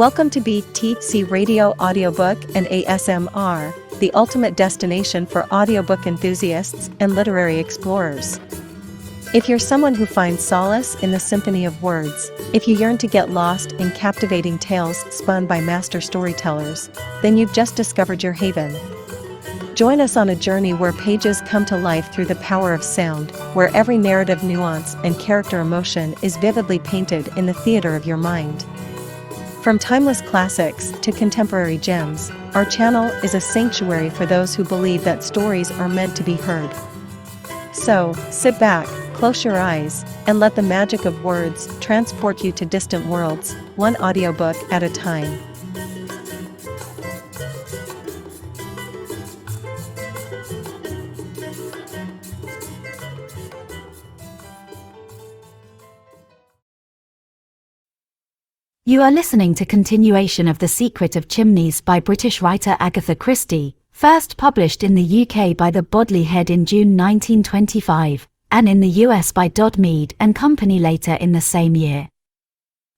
Welcome to BTC Radio Audiobook and ASMR, the ultimate destination for audiobook enthusiasts and literary explorers. If you're someone who finds solace in the symphony of words, if you yearn to get lost in captivating tales spun by master storytellers, then you've just discovered your haven. Join us on a journey where pages come to life through the power of sound, where every narrative nuance and character emotion is vividly painted in the theater of your mind. From timeless classics to contemporary gems, our channel is a sanctuary for those who believe that stories are meant to be heard. So, sit back, close your eyes, and let the magic of words transport you to distant worlds, one audiobook at a time. You are listening to continuation of The Secret of Chimneys by British writer Agatha Christie, first published in the UK by the Bodley Head in June 1925, and in the US by Dodd Mead and Company later in the same year.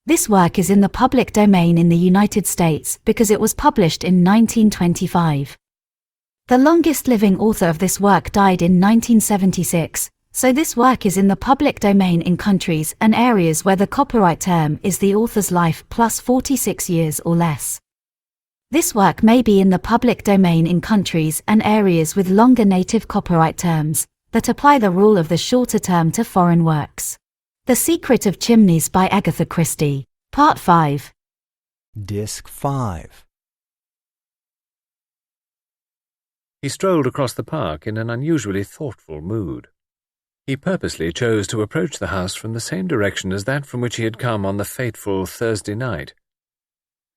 This work is in the public domain in the United States because it was published in 1925. The longest living author of this work died in 1976, so this work is in the public domain in countries and areas where the copyright term is the author's life plus 46 years or less. This work may be in the public domain in countries and areas with longer native copyright terms that apply the rule of the shorter term to foreign works. The Secret of Chimneys by Agatha Christie, Part 5. Disc 5. He strolled across the park in an unusually thoughtful mood. He purposely chose to approach the house from the same direction as that from which he had come on the fateful Thursday night.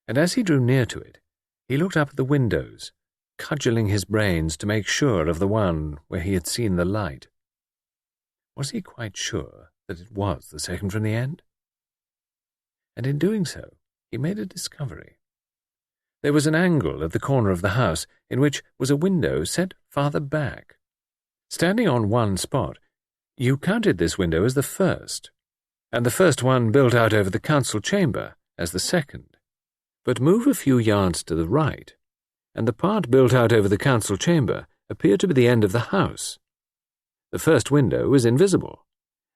And as he drew near to it, he looked up at the windows, cudgelling his brains to make sure of the one where he had seen the light. Was he quite sure that it was the second from the end? And in doing so, he made a discovery. There was an angle at the corner of the house in which was a window set farther back. Standing on one spot, you counted this window as the first, and the first one built out over the council chamber as the second. But move a few yards to the right, and the part built out over the council chamber appeared to be the end of the house. The first window was invisible,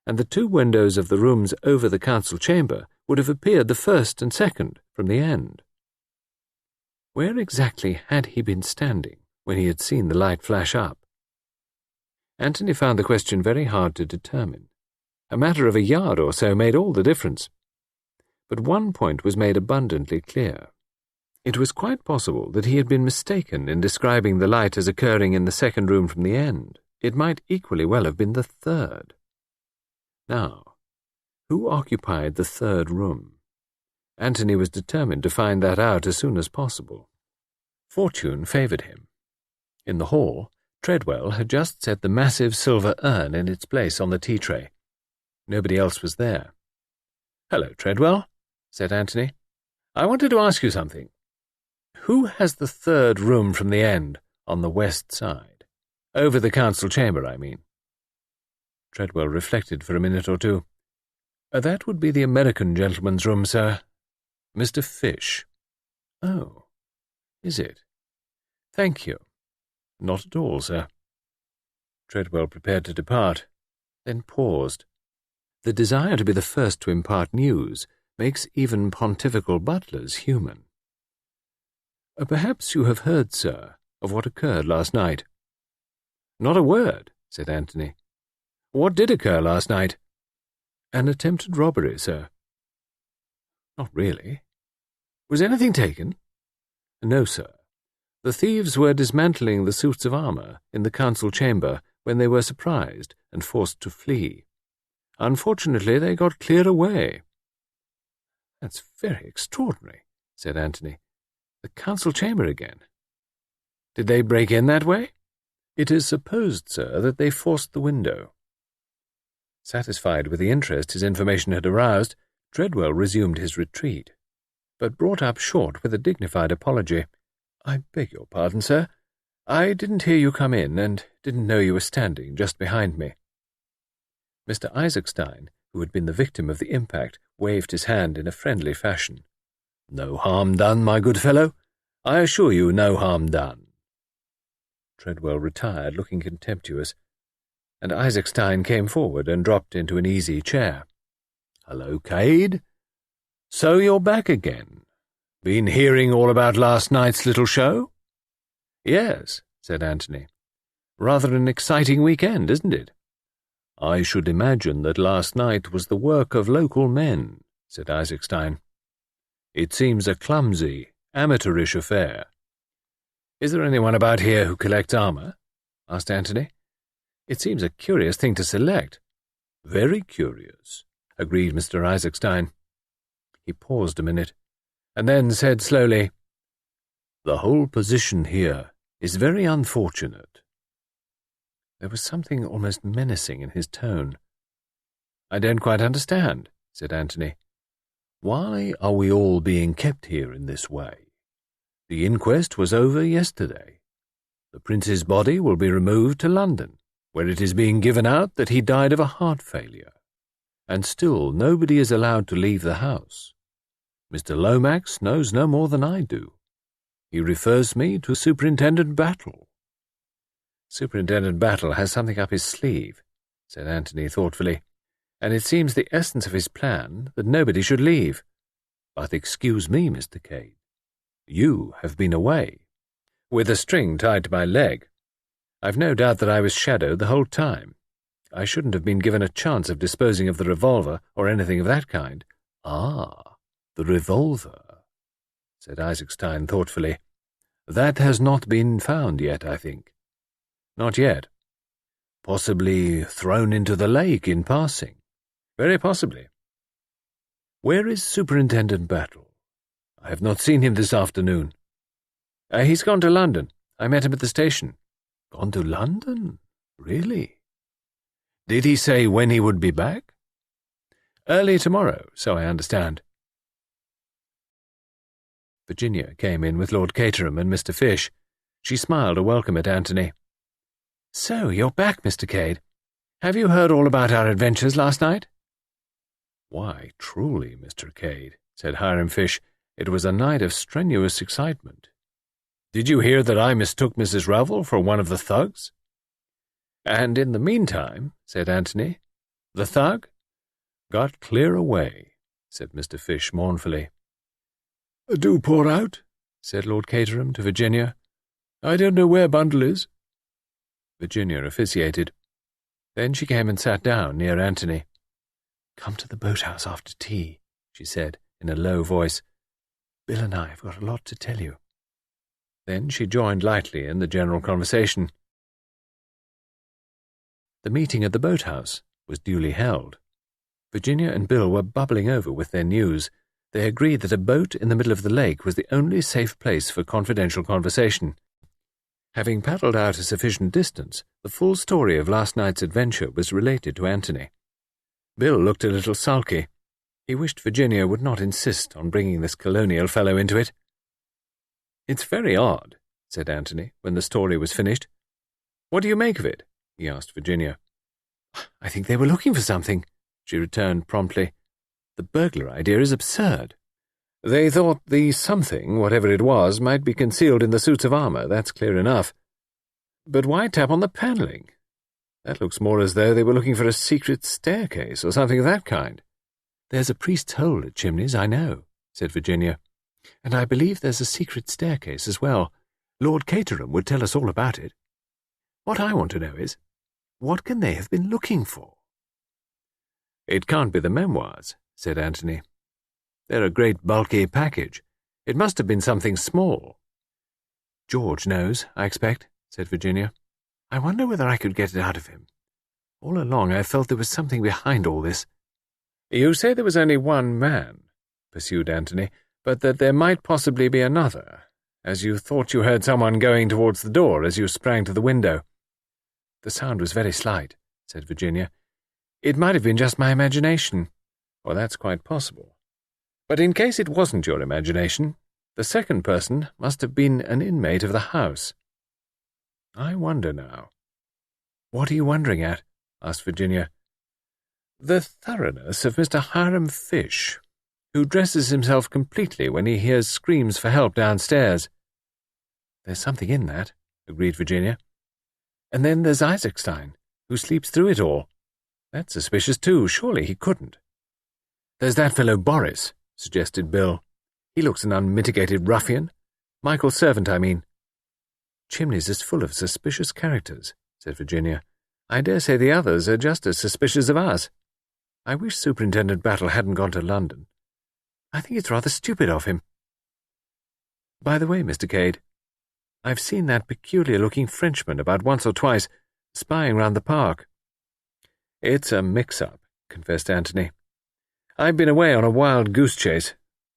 and the two windows of the rooms over the council chamber would have appeared the first and second from the end. Where exactly had he been standing when he had seen the light flash up? Antony found the question very hard to determine. A matter of a yard or so made all the difference. But one point was made abundantly clear. It was quite possible that he had been mistaken in describing the light as occurring in the second room from the end. It might equally well have been the third. Now, who occupied the third room? Antony was determined to find that out as soon as possible. Fortune favoured him. In the hall, Treadwell had just set the massive silver urn in its place on the tea-tray. Nobody else was there. "Hello, Treadwell," said Antony. "I wanted to ask you something. Who has the third room from the end on the west side? Over the council chamber, I mean." Treadwell reflected for a minute or two. "That would be the American gentleman's room, sir. Mr. Fish." "Oh, is it? Thank you." "Not at all, sir." Treadwell prepared to depart, then paused. The desire to be the first to impart news makes even pontifical butlers human. "Perhaps you have heard, sir, of what occurred last night." "Not a word," said Antony. "What did occur last night?" "An attempted robbery, sir." "Not really. Was anything taken?" "No, sir. The thieves were dismantling the suits of armour in the council chamber when they were surprised and forced to flee. Unfortunately, they got clear away." "That's very extraordinary," said Antony. "The council chamber again. Did they break in that way?" "It is supposed, sir, that they forced the window." Satisfied with the interest his information had aroused, Treadwell resumed his retreat, but brought up short with a dignified apology. "I beg your pardon, sir. I didn't hear you come in, and didn't know you were standing just behind me." Mr. Isaac Stein, who had been the victim of the impact, waved his hand in a friendly fashion. No harm done, my good fellow. I assure you, no harm done. Treadwell retired, looking contemptuous, and Isaac Stein came forward and dropped into an easy chair. "Hello, Cade. So you're back again. Been hearing all about last night's little show?" "Yes," said Anthony. "Rather an exciting weekend, isn't it?" "I should imagine that last night was the work of local men," said Isaac Stein. "It seems a clumsy, amateurish affair." "Is there anyone about here who collects armour?" asked Anthony. "It seems a curious thing to select." "Very curious," agreed Mr. Isaac Stein. He paused a minute, and then said slowly, "The whole position here is very unfortunate." There was something almost menacing in his tone. "I don't quite understand," said Anthony. "Why are we all being kept here in this way? The inquest was over yesterday. The prince's body will be removed to London, where it is being given out that he died of a heart failure. And still nobody is allowed to leave the house. Mr. Lomax knows no more than I do. He refers me to Superintendent Battle." "Superintendent Battle has something up his sleeve," said Anthony thoughtfully, "and it seems the essence of his plan that nobody should leave. But excuse me, Mr. Cade. You have been away, with a string tied to my leg. I've no doubt that I was shadowed the whole time. I shouldn't have been given a chance of disposing of the revolver or anything of that kind." "Ah, the revolver," said Isaac Stein thoughtfully. "That has not been found yet, I think." "Not yet." "Possibly thrown into the lake in passing." "Very possibly." "Where is Superintendent Battle? I have not seen him this afternoon." "He's gone to London. I met him at the station." "Gone to London? Really? Did he say when he would be back?" "Early tomorrow, so I understand." Virginia came in with Lord Caterham and Mr. Fish. She smiled a welcome at Anthony. "So you're back, Mr. Cade. Have you heard all about our adventures last night?" "Why, truly, Mr. Cade," said Hiram Fish, "it was a night of strenuous excitement. Did you hear that I mistook Mrs. Revel for one of the thugs?" "And in the meantime," said Anthony, "the thug?" "Got clear away," said Mr. Fish mournfully. "Do pour out," said Lord Caterham to Virginia. "I don't know where Bundle is." Virginia officiated. Then she came and sat down near Anthony. "Come to the boathouse after tea," she said in a low voice. "Bill and I have got a lot to tell you." Then she joined lightly in the general conversation. The meeting at the boathouse was duly held. Virginia and Bill were bubbling over with their news. They agreed that a boat in the middle of the lake was the only safe place for confidential conversation. Having paddled out a sufficient distance, the full story of last night's adventure was related to Anthony. Bill looked a little sulky. He wished Virginia would not insist on bringing this colonial fellow into it. "It's very odd," said Anthony, when the story was finished. "What do you make of it?" he asked Virginia. "I think they were looking for something," she returned promptly. "The burglar idea is absurd." "They thought the something, whatever it was, might be concealed in the suits of armour, that's clear enough. But why tap on the panelling? That looks more as though they were looking for a secret staircase or something of that kind." "There's a priest's hole at Chimneys, I know," said Virginia. "And I believe there's a secret staircase as well. Lord Caterham would tell us all about it. What I want to know is, what can they have been looking for?" "It can't be the memoirs," said Anthony. "They're a great bulky package. It must have been something small." "George knows, I expect," said Virginia. "I wonder whether I could get it out of him. All along I felt there was something behind all this." "You say there was only one man," pursued Anthony, "but that there might possibly be another, as you thought you heard someone going towards the door as you sprang to the window." "The sound was very slight," said Virginia. "It might have been just my imagination." "Well, that's quite possible. But in case it wasn't your imagination, the second person must have been an inmate of the house. I wonder now." "What are you wondering at?" asked Virginia. "The thoroughness of Mr. Hiram Fish. who dresses himself completely when he hears screams for help downstairs." "There's something in that," agreed Virginia. "And then there's Isaac Stein, who sleeps through it all. That's suspicious too. Surely he couldn't." "There's that fellow Boris," suggested Bill. "He looks an unmitigated ruffian. Michael's servant, I mean." "Chimneys is full of suspicious characters," said Virginia. "I dare say the others are just as suspicious of us. I wish Superintendent Battle hadn't gone to London. I think it's rather stupid of him. By the way, Mr. Cade, I've seen that peculiar-looking Frenchman about once or twice, spying round the park." "It's a mix-up," confessed Anthony. "I've been away on a wild goose chase.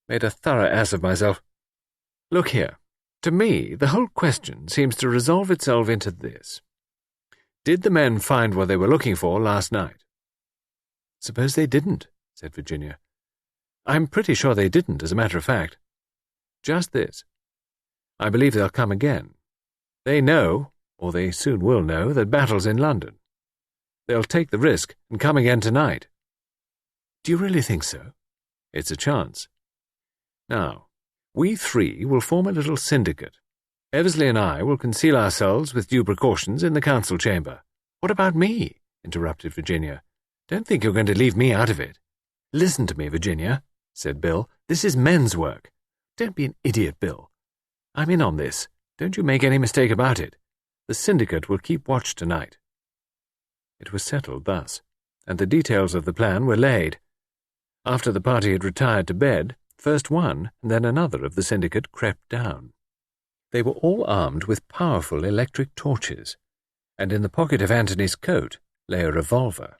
Made a thorough ass of myself. Look here. To me, the whole question seems to resolve itself into this. Did the men find what they were looking for last night?" "Suppose they didn't," said Virginia. "I'm pretty sure they didn't, as a matter of fact. Just this. I believe they'll come again. They know, or they soon will know, that Battle's in London. They'll take the risk and come again tonight." "Do you really think so?" "It's a chance. Now, we three will form a little syndicate. Eversley and I will conceal ourselves with due precautions in the council chamber." "What about me?" interrupted Virginia. "Don't think you're going to leave me out of it." "Listen to me, Virginia," said Bill. "This is men's work. Don't be an idiot, Bill. I'm in on this. Don't you make any mistake about it. The syndicate will keep watch tonight." It was settled thus, and the details of the plan were laid. After the party had retired to bed, first one and then another of the syndicate crept down. They were all armed with powerful electric torches, and in the pocket of Anthony's coat lay a revolver.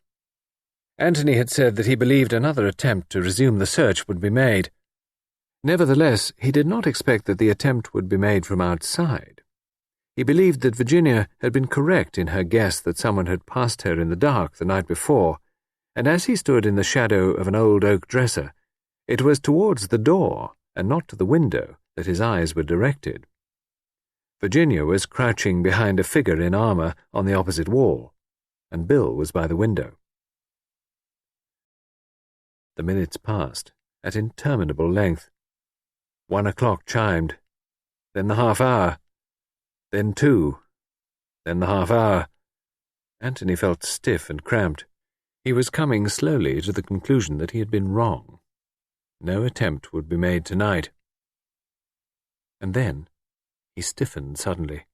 Anthony had said that he believed another attempt to resume the search would be made. Nevertheless, he did not expect that the attempt would be made from outside. He believed that Virginia had been correct in her guess that someone had passed her in the dark the night before, and as he stood in the shadow of an old oak dresser, it was towards the door, and not to the window, that his eyes were directed. Virginia was crouching behind a figure in armour on the opposite wall, and Bill was by the window. The minutes passed, at interminable length. 1 o'clock chimed, then the half-hour, then 2, then the half-hour. Anthony felt stiff and cramped. He was coming slowly to the conclusion that he had been wrong. No attempt would be made tonight. And then he stiffened suddenly,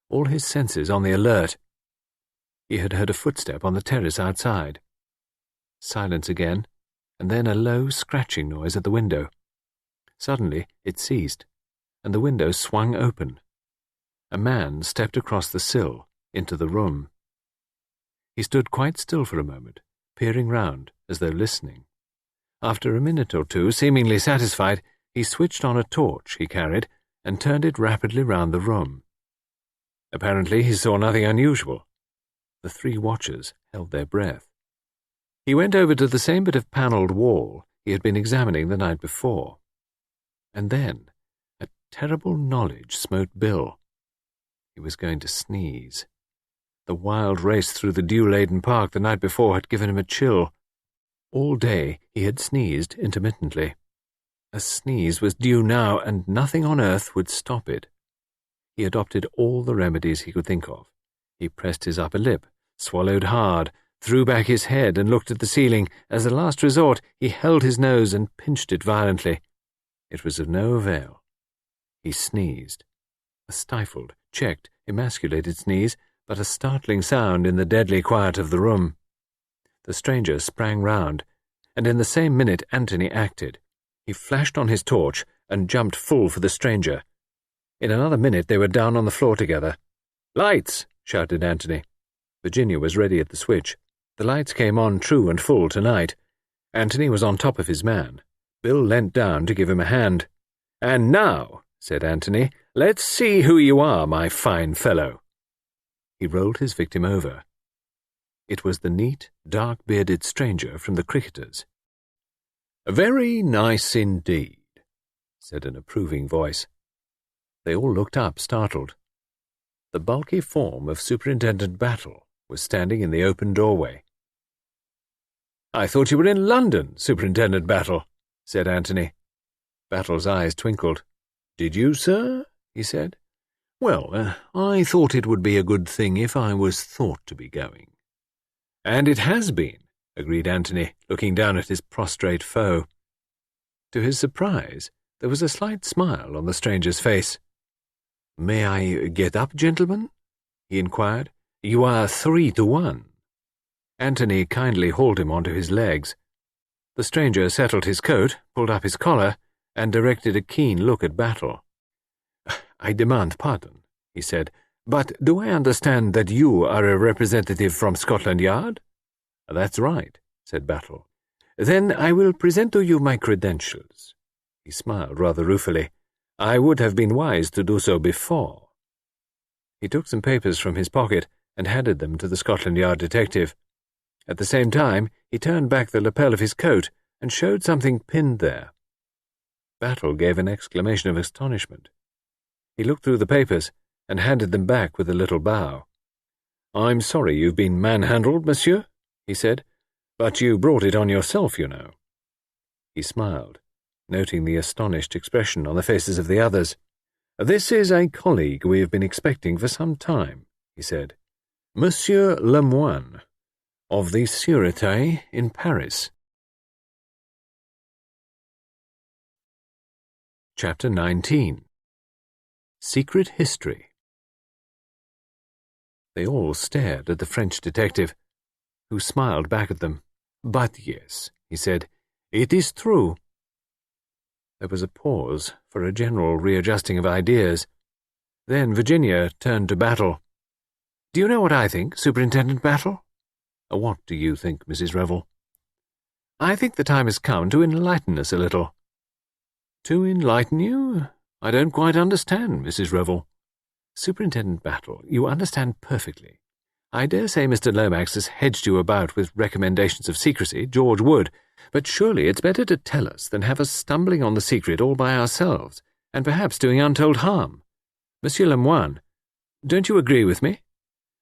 all his senses on the alert. He had heard a footstep on the terrace outside. Silence again, and then a low scratching noise at the window. Suddenly it ceased, and the window swung open. A man stepped across the sill into the room. He stood quite still for a moment, peering round as though listening. After a minute or two, seemingly satisfied, he switched on a torch he carried and turned it rapidly round the room. Apparently he saw nothing unusual. The three watchers held their breath. He went over to the same bit of panelled wall he had been examining the night before. And then a terrible knowledge smote Bill. He was going to sneeze. The wild race through the dew-laden park the night before had given him a chill. All day he had sneezed intermittently. A sneeze was due now, and nothing on earth would stop it. He adopted all the remedies he could think of. He pressed his upper lip, swallowed hard, threw back his head and looked at the ceiling. As a last resort, he held his nose and pinched it violently. It was of no avail. He sneezed. A stifled, checked, emasculated sneeze, but a startling sound in the deadly quiet of the room. The stranger sprang round, and in the same minute Anthony acted. He flashed on his torch and jumped full for the stranger. In another minute they were down on the floor together. "Lights!" shouted Anthony. Virginia was ready at the switch. The lights came on true and full tonight. Anthony was on top of his man. Bill leant down to give him a hand. "And now," said Anthony, "let's see who you are, my fine fellow." He rolled his victim over. It was the neat, dark-bearded stranger from the Cricketers. "Very nice indeed," said an approving voice. They all looked up, startled. The bulky form of Superintendent Battle was standing in the open doorway. "I thought you were in London, Superintendent Battle," said Anthony. Battle's eyes twinkled. "Did you, sir?" he said. "Well, I thought it would be a good thing if I was thought to be going." "And it has been," agreed Anthony, looking down at his prostrate foe. To his surprise, there was a slight smile on the stranger's face. "May I get up, gentlemen?" he inquired. "You are 3-1. Anthony kindly hauled him onto his legs. The stranger settled his coat, pulled up his collar, and directed a keen look at Battle. "I demand pardon," he said, "but do I understand that you are a representative from Scotland Yard?" "That's right," said Battle. "Then I will present to you my credentials." He smiled rather ruefully. "I would have been wise to do so before." He took some papers from his pocket and handed them to the Scotland Yard detective. At the same time, he turned back the lapel of his coat and showed something pinned there. Battle gave an exclamation of astonishment. He looked through the papers and handed them back with a little bow. "I'm sorry you've been manhandled, monsieur," he said, "but you brought it on yourself, you know." He smiled, noting the astonished expression on the faces of the others. "This is a colleague we have been expecting for some time," he said. "Monsieur Lemoine, of the Sûreté in Paris." Chapter 19. Secret History. They all stared at the French detective, who smiled back at them. "But yes," he said, "it is true." There was a pause for a general readjusting of ideas. Then Virginia turned to Battle. "Do you know what I think, Superintendent Battle?" "What do you think, Mrs. Revel?" "I think the time has come to enlighten us a little." "To enlighten you? I don't quite understand, Mrs. Revel." "Superintendent Battle, you understand perfectly. I dare say Mr. Lomax has hedged you about with recommendations of secrecy, George would, but surely it's better to tell us than have us stumbling on the secret all by ourselves, and perhaps doing untold harm. Monsieur Lemoine, don't you agree with me?"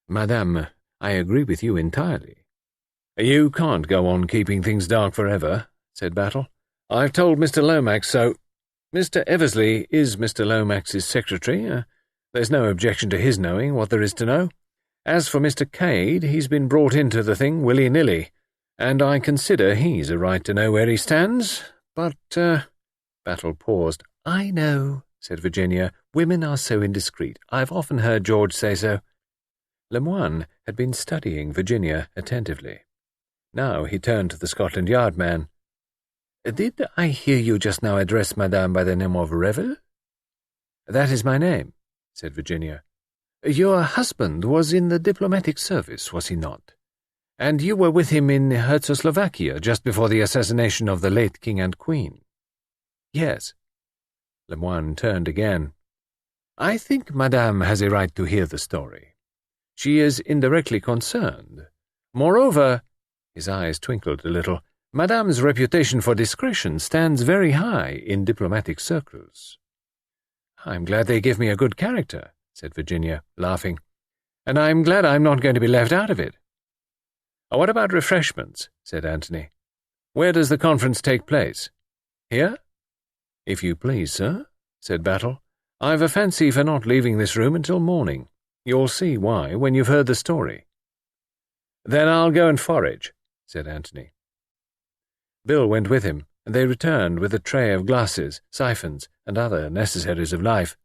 "Madame, I agree with you entirely." "You can't go on keeping things dark forever," said Battle. "I've told Mr. Lomax so. Mr. Eversley is Mr. Lomax's secretary. There's no objection to his knowing what there is to know. As for Mr. Cade, he's been brought into the thing willy-nilly, and I consider he's a right to know where he stands. But, Battle paused. "I know," said Virginia. "Women are so indiscreet. I've often heard George say so." Lemoine had been studying Virginia attentively. Now he turned to the Scotland Yard man. "Did I hear you just now address Madame by the name of Revel?" "That is my name," said Virginia. "Your husband was in the diplomatic service, was he not? And you were with him in Czechoslovakia just before the assassination of the late King and Queen?" "Yes." Lemoine turned again. "I think Madame has a right to hear the story. She is indirectly concerned. Moreover," his eyes twinkled a little, "Madame's reputation for discretion stands very high in diplomatic circles." "I'm glad they give me a good character," said Virginia, laughing. "And I'm glad I'm not going to be left out of it." "What about refreshments?" said Anthony. "Where does the conference take place? Here?" "If you please, sir," said Battle. "I've a fancy for not leaving this room until morning. You'll see why when you've heard the story." "Then I'll go and forage," said Anthony. Bill went with him, and they returned with a tray of glasses, siphons, and other necessaries of life.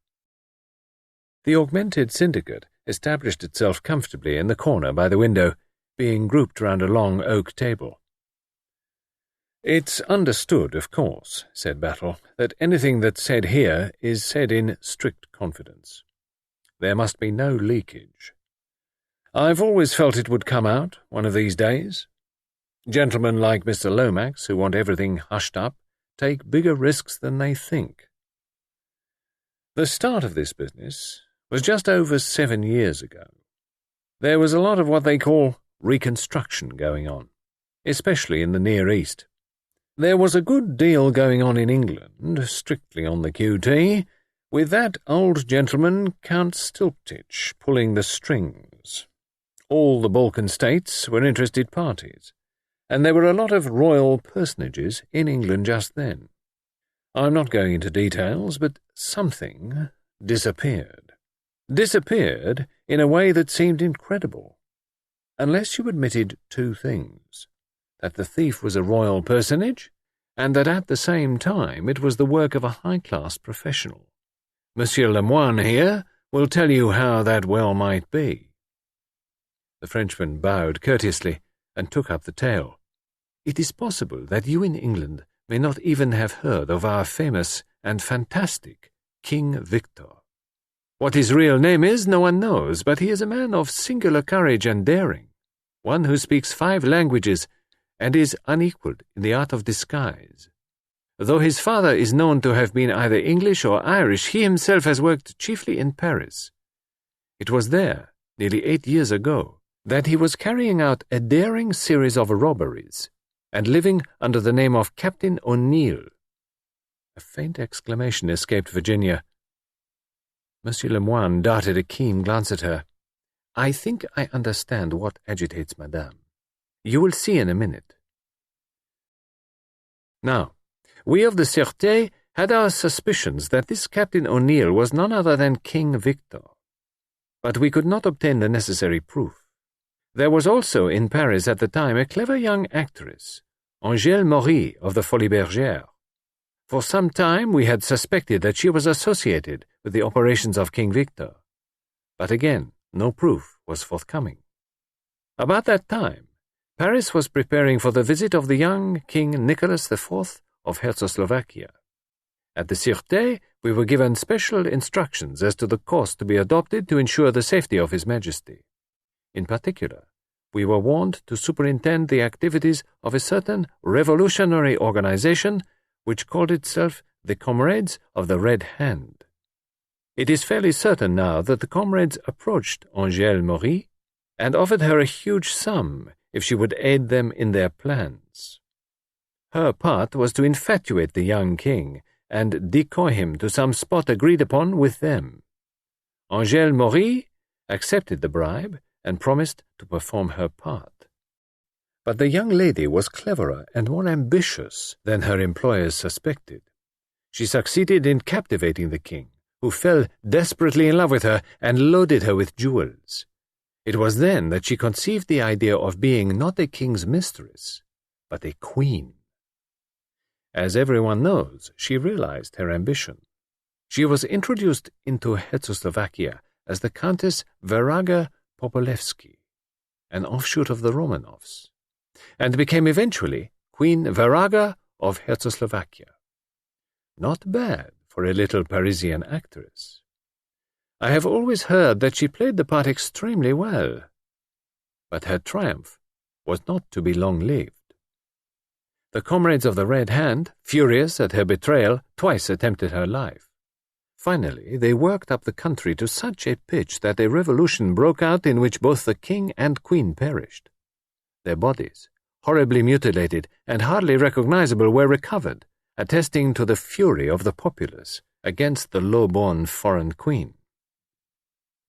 The augmented syndicate established itself comfortably in the corner by the window, being grouped round a long oak table. "It's understood, of course," said Battle, "that anything that's said here is said in strict confidence. There must be no leakage. I've always felt it would come out one of these days. Gentlemen like Mr. Lomax, who want everything hushed up, take bigger risks than they think. The start of this business was just over 7 years ago. There was a lot of what they call reconstruction going on, especially in the Near East. There was a good deal going on in England, strictly on the QT, with that old gentleman, Count Stilptich, pulling the strings. All the Balkan states were interested parties, and there were a lot of royal personages in England just then. I'm not going into details, but something disappeared. Disappeared in a way that seemed incredible. Unless you admitted two things: that the thief was a royal personage, and that at the same time it was the work of a high-class professional. Monsieur Lemoine here will tell you how that well might be. The Frenchman bowed courteously and took up the tale. It is possible that you in England may not even have heard of our famous and fantastic King Victor. What his real name is, no one knows, but he is a man of singular courage and daring, one who speaks 5 languages and is unequalled in the art of disguise. Though his father is known to have been either English or Irish, he himself has worked chiefly in Paris. It was there, nearly 8 years ago, that he was carrying out a daring series of robberies and living under the name of Captain O'Neill. A faint exclamation escaped Virginia. Monsieur Lemoine darted a keen glance at her. "I think I understand what agitates Madame. You will see in a minute. Now, we of the Sûreté had our suspicions that this Captain O'Neill was none other than King Victor, but we could not obtain the necessary proof. There was also in Paris at the time a clever young actress, Angèle Maury of the Folies Bergère. For some time we had suspected that she was associated with the operations of King Victor, but again no proof was forthcoming. About that time, Paris was preparing for the visit of the young King Nicholas IV of Czechoslovakia. At the Sûreté, we were given special instructions as to the course to be adopted to ensure the safety of His Majesty. In particular, we were warned to superintend the activities of a certain revolutionary organization which called itself the Comrades of the Red Hand. It is fairly certain now that the comrades approached Angèle Maury and offered her a huge sum if she would aid them in their plans. Her part was to infatuate the young king and decoy him to some spot agreed upon with them. Angèle Maury accepted the bribe and promised to perform her part. But the young lady was cleverer and more ambitious than her employers suspected. She succeeded in captivating the king, who fell desperately in love with her and loaded her with jewels. It was then that she conceived the idea of being not a king's mistress, but a queen. As everyone knows, she realized her ambition. She was introduced into Czechoslovakia as the Countess Varaga Popolevsky, an offshoot of the Romanovs, and became eventually Queen Varaga of Czechoslovakia. Not bad for a little Parisian actress. I have always heard that she played the part extremely well, but her triumph was not to be long-lived. The comrades of the Red Hand, furious at her betrayal, twice attempted her life. Finally, they worked up the country to such a pitch that a revolution broke out in which both the king and queen perished. Their bodies, horribly mutilated and hardly recognizable, were recovered, attesting to the fury of the populace against the low-born foreign queen.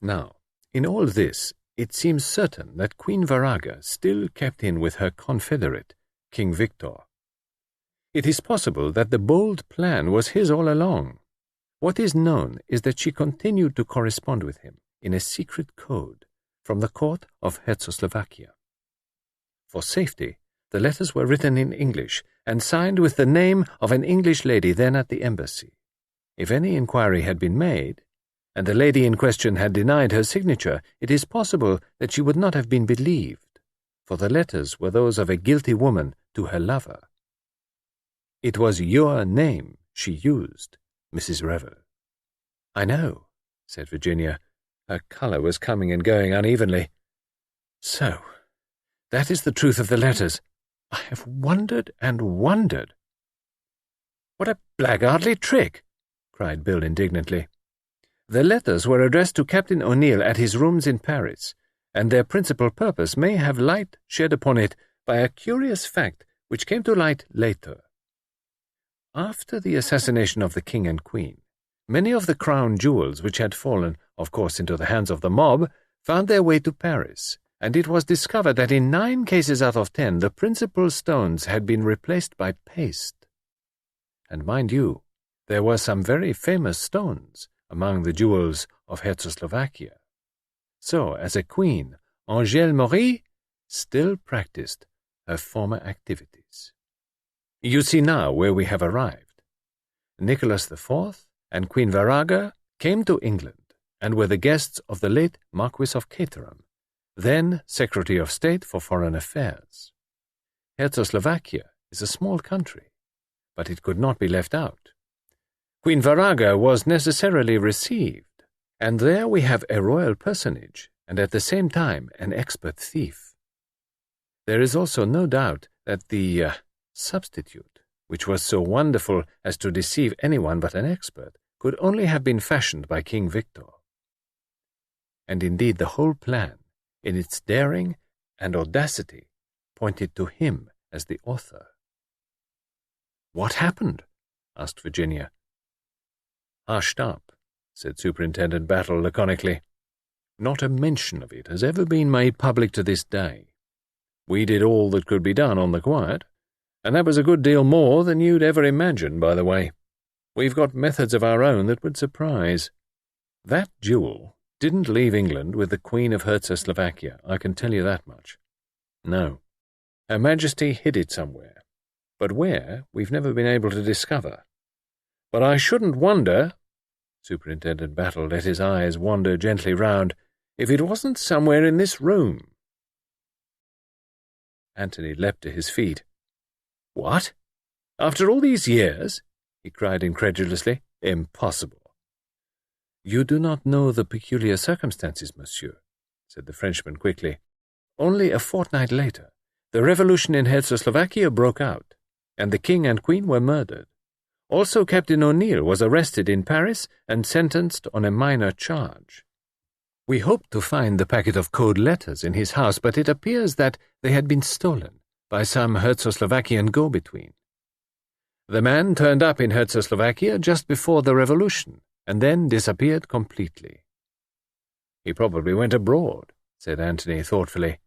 Now, in all this, it seems certain that Queen Varaga still kept in with her confederate, King Victor. It is possible that the bold plan was his all along. What is known is that she continued to correspond with him in a secret code from the court of Czechoslovakia. For safety, the letters were written in English and signed with the name of an English lady then at the embassy. If any inquiry had been made, and the lady in question had denied her signature, it is possible that she would not have been believed, for the letters were those of a guilty woman to her lover. It was your name she used, Mrs. Revel. I know, said Virginia. Her colour was coming and going unevenly. So, that is the truth of the letters. I have wondered and wondered. What a blackguardly trick, cried Bill indignantly. The letters were addressed to Captain O'Neill at his rooms in Paris, and their principal purpose may have light shed upon it by a curious fact which came to light later. After the assassination of the king and queen, many of the crown jewels which had fallen, of course, into the hands of the mob, found their way to Paris, and it was discovered that in 9 cases out of 10 the principal stones had been replaced by paste. And mind you, There were some very famous stones among the jewels of Czechoslovakia. So, as a queen, Angèle Marie still practiced her former activities. You see now where we have arrived. Nicholas IV and Queen Varaga came to England and were the guests of the late Marquis of Caterham, then Secretary of State for Foreign Affairs. Czechoslovakia is a small country, but it could not be left out. Queen Varaga was necessarily received, and there we have a royal personage and at the same time an expert thief. There is also no doubt that the substitute, which was so wonderful as to deceive anyone but an expert, could only have been fashioned by King Victor. And indeed the whole plan, in its daring and audacity, pointed to him as the author. "What happened?" asked Virginia. "Hushed up," said Superintendent Battle laconically. "Not a mention of it has ever been made public to this day. We did all that could be done on the quiet, and that was a good deal more than you'd ever imagine, by the way. We've got methods of our own that would surprise. That jewel didn't leave England with the Queen of Czechoslovakia, I can tell you that much. No. Her Majesty hid it somewhere, but where we've never been able to discover. But I shouldn't wonder," Superintendent Battle let his eyes wander gently round, "if it wasn't somewhere in this room." Anthony leapt to his feet. "What? After all these years?" he cried incredulously. "Impossible." "You do not know the peculiar circumstances, monsieur," said the Frenchman quickly. "Only a fortnight later, the revolution in Czechoslovakia broke out, and the king and queen were murdered. Also, Captain O'Neill was arrested in Paris and sentenced on a minor charge. We hoped to find the packet of code letters in his house, but it appears that they had been stolen by some Czechoslovakian go-between. The man turned up in Czechoslovakia just before the revolution, and then disappeared completely." "He probably went abroad," said Anthony thoughtfully.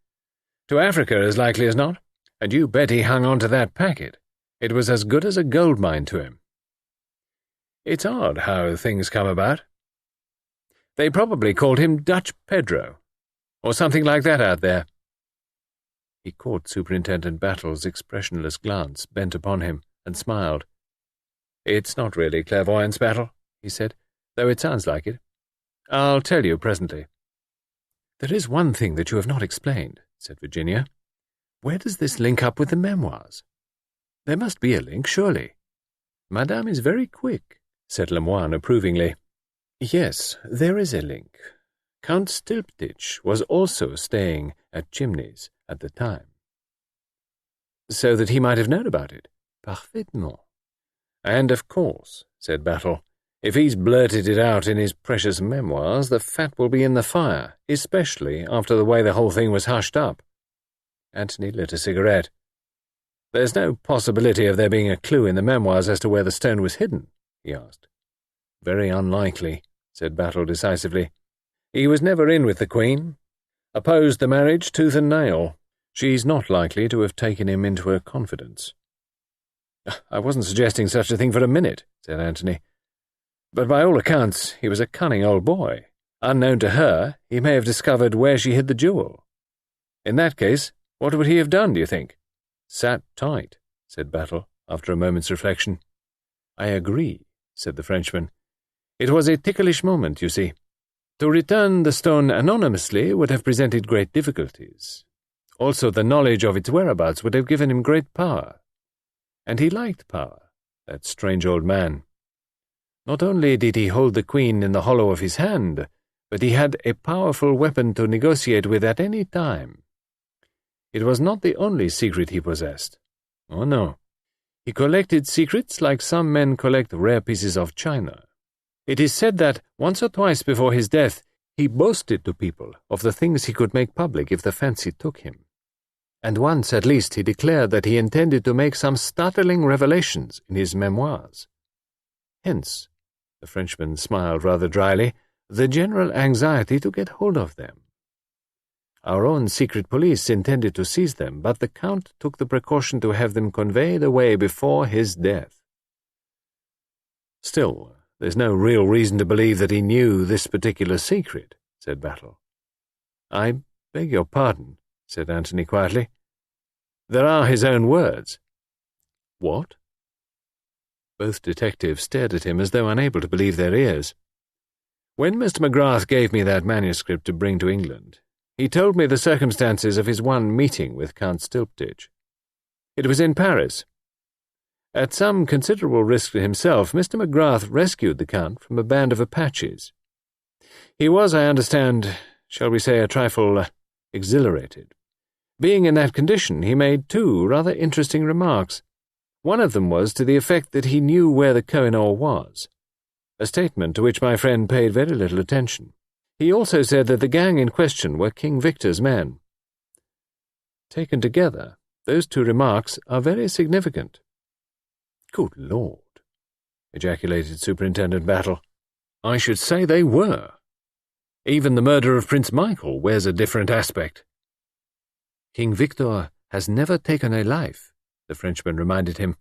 "To Africa, as likely as not, and you bet he hung on to that packet. It was as good as a gold mine to him. It's odd how things come about. They probably called him Dutch Pedro, or something like that out there." He caught Superintendent Battle's expressionless glance bent upon him, and smiled. "It's not really clairvoyance, Battle," he said, "though it sounds like it. I'll tell you presently." "There is one thing that you have not explained," said Virginia. "Where does this link up with the memoirs? There must be a link, surely." "Madame is very quick," said Lemoine approvingly. "Yes, there is a link. Count Stilptich was also staying at Chimneys at the time." "So that he might have known about it?" "Parfaitement." "And of course," said Battle, "if he's blurted it out in his precious memoirs, the fat will be in the fire, especially after the way the whole thing was hushed up." Anthony lit a cigarette. "There's no possibility of there being a clue in the memoirs as to where the stone was hidden?" he asked. "Very unlikely," said Battle decisively. "He was never in with the Queen. Opposed the marriage tooth and nail. She's not likely to have taken him into her confidence." "I wasn't suggesting such a thing for a minute," said Anthony. "But by all accounts, he was a cunning old boy. Unknown to her, he may have discovered where she hid the jewel. In that case, what would he have done, do you think?" "Sat tight," said Battle, after a moment's reflection. "I agree," said the Frenchman. "It was a ticklish moment, you see. To return the stone anonymously would have presented great difficulties. Also, the knowledge of its whereabouts would have given him great power. And he liked power, that strange old man. Not only did he hold the Queen in the hollow of his hand, but he had a powerful weapon to negotiate with at any time. It was not the only secret he possessed. Oh, no. He collected secrets like some men collect rare pieces of china. It is said that, once or twice before his death, he boasted to people of the things he could make public if the fancy took him. And once, at least, he declared that he intended to make some startling revelations in his memoirs. Hence, the Frenchman smiled rather dryly, the general anxiety to get hold of them. Our own secret police intended to seize them, but the Count took the precaution to have them conveyed away before his death. Still, there's no real reason to believe that he knew this particular secret, said Battle. I beg your pardon, said Anthony quietly. There are his own words. What? Both detectives stared at him as though unable to believe their ears. When Mr. McGrath gave me that manuscript to bring to England, he told me the circumstances of his one meeting with Count Stilptich. It was in Paris. At some considerable risk to himself, Mr. McGrath rescued the Count from a band of Apaches. He was, I understand, shall we say, a trifle exhilarated. Being in that condition, he made two rather interesting remarks. One of them was to the effect that he knew where the Koh-i-Noor was, a statement to which my friend paid very little attention. He also said that the gang in question were King Victor's men. Taken together, those two remarks are very significant. Good Lord, ejaculated Superintendent Battle. I should say they were. Even the murder of Prince Michael wears a different aspect. King Victor has never taken a life, the Frenchman reminded him.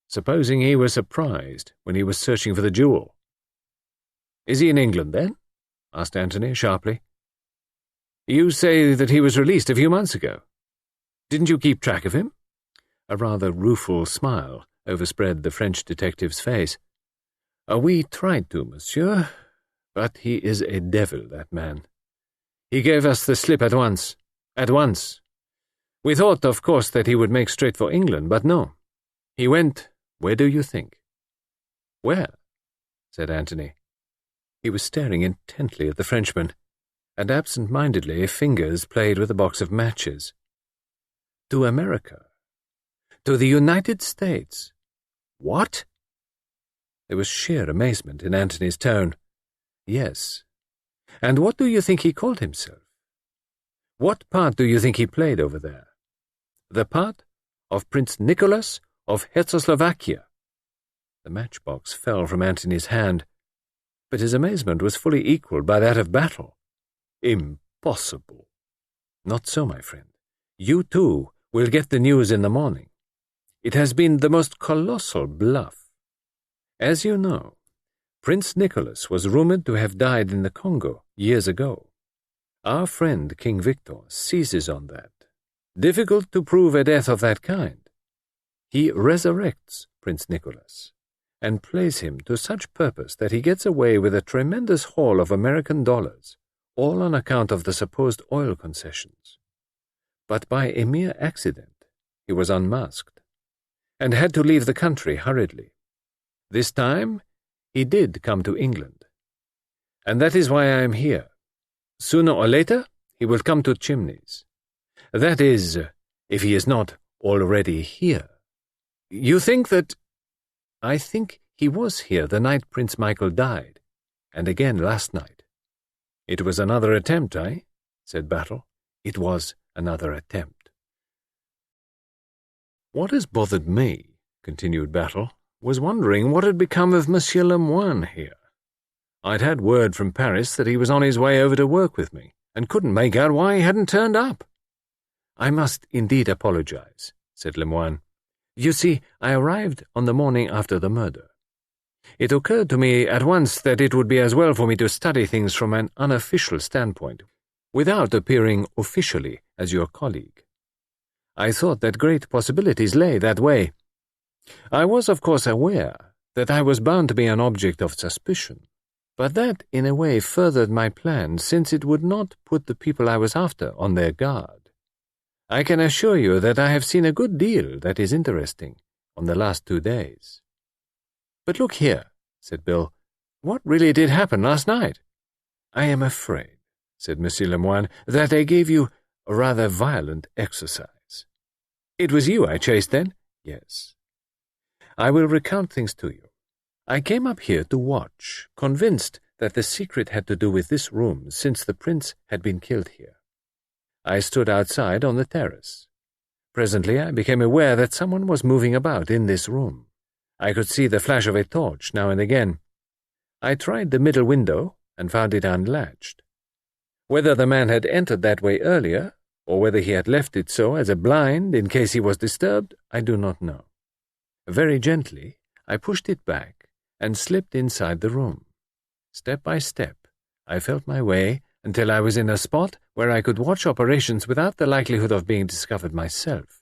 Supposing he was surprised when he was searching for the jewel. Is he in England, then? Asked Anthony sharply. You say that he was released a few months ago. Didn't you keep track of him? A rather rueful smile overspread the French detective's face. We tried to, monsieur, but he is a devil, that man. He gave us the slip at once. At once. We thought, of course, that he would make straight for England, but no. He went, where do you think? Where? Said Anthony. He was staring intently at the Frenchman, and absent-mindedly fingers played with a box of matches. To America. To the United States. What? There was sheer amazement in Anthony's tone. Yes. And what do you think he called himself? What part do you think he played over there? The part of Prince Nicholas of Czechoslovakia. The matchbox fell from Anthony's hand, but his amazement was fully equalled by that of Battle. Impossible. Not so, my friend. You, too, will get the news in the morning. It has been the most colossal bluff. As you know, Prince Nicholas was rumoured to have died in the Congo years ago. Our friend King Victor seizes on that. Difficult to prove a death of that kind. He resurrects Prince Nicholas and plays him to such purpose that he gets away with a tremendous haul of American dollars, all on account of the supposed oil concessions. But by a mere accident, he was unmasked, and had to leave the country hurriedly. This time, he did come to England, and that is why I am here. Sooner or later, he will come to Chimneys. That is, if he is not already here. You think that... I think he was here the night Prince Michael died, and again last night. It was another attempt, eh? Said Battle. It was another attempt. What has bothered me, continued Battle, was wondering what had become of Monsieur Lemoine here. I'd had word from Paris that he was on his way over to work with me, and couldn't make out why he hadn't turned up. I must indeed apologize, said Lemoine. You see, I arrived on the morning after the murder. It occurred to me at once that it would be as well for me to study things from an unofficial standpoint, without appearing officially as your colleague. I thought that great possibilities lay that way. I was, of course, aware that I was bound to be an object of suspicion, but that, in a way, furthered my plans, since it would not put the people I was after on their guard. I can assure you that I have seen a good deal that is interesting on the last 2 days. But look here, said Bill, what really did happen last night? I am afraid, said Monsieur Lemoine, that I gave you a rather violent exercise. It was you I chased then? Yes. I will recount things to you. I came up here to watch, convinced that the secret had to do with this room since the prince had been killed here. I stood outside on the terrace. Presently I became aware that someone was moving about in this room. I could see the flash of a torch now and again. I tried the middle window and found it unlatched. Whether the man had entered that way earlier, or whether he had left it so as a blind in case he was disturbed, I do not know. Very gently, I pushed it back and slipped inside the room. Step by step, I felt my way until I was in a spot where I could watch operations without the likelihood of being discovered myself.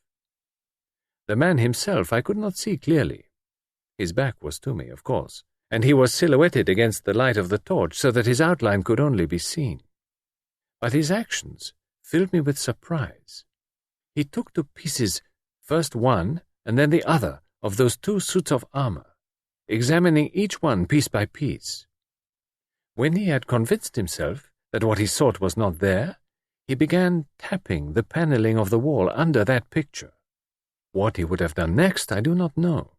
The man himself I could not see clearly. His back was to me, of course, and he was silhouetted against the light of the torch so that his outline could only be seen. But his actions filled me with surprise. He took to pieces first one and then the other of those 2 suits of armor, examining each one piece by piece. When he had convinced himself that what he sought was not there, he began tapping the paneling of the wall under that picture. What he would have done next, I do not know.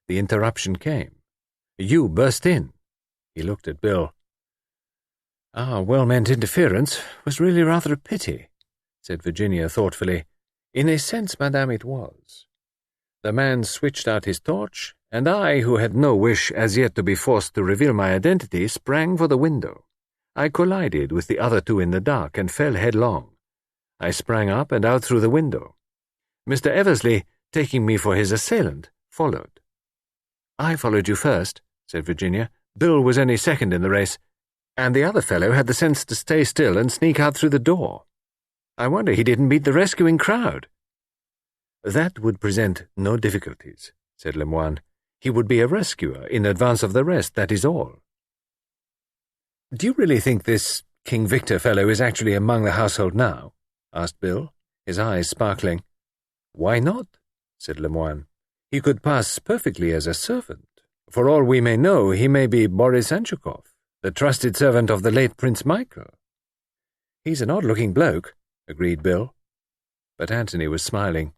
The interruption came. You burst in. He looked at Bill. Our well-meant interference was really rather a pity, said Virginia thoughtfully. In a sense, madame, it was. The man switched out his torch, and I, who had no wish as yet to be forced to reveal my identity, sprang for the window. I collided with the other 2 in the dark and fell headlong. I sprang up and out through the window. Mr. Eversley, taking me for his assailant, followed. I followed you first, said Virginia. Bill was only second in the race, and the other fellow had the sense to stay still and sneak out through the door. I wonder he didn't beat the rescuing crowd. That would present no difficulties, said Lemoine. He would be a rescuer in advance of the rest, that is all. Do you really think this King Victor fellow is actually among the household now? Asked Bill, his eyes sparkling. Why not? Said Lemoine. He could pass perfectly as a servant. For all we may know, he may be Boris Anchukov, the trusted servant of the late Prince Michael. He's an odd-looking bloke, agreed Bill. But Antony was smiling.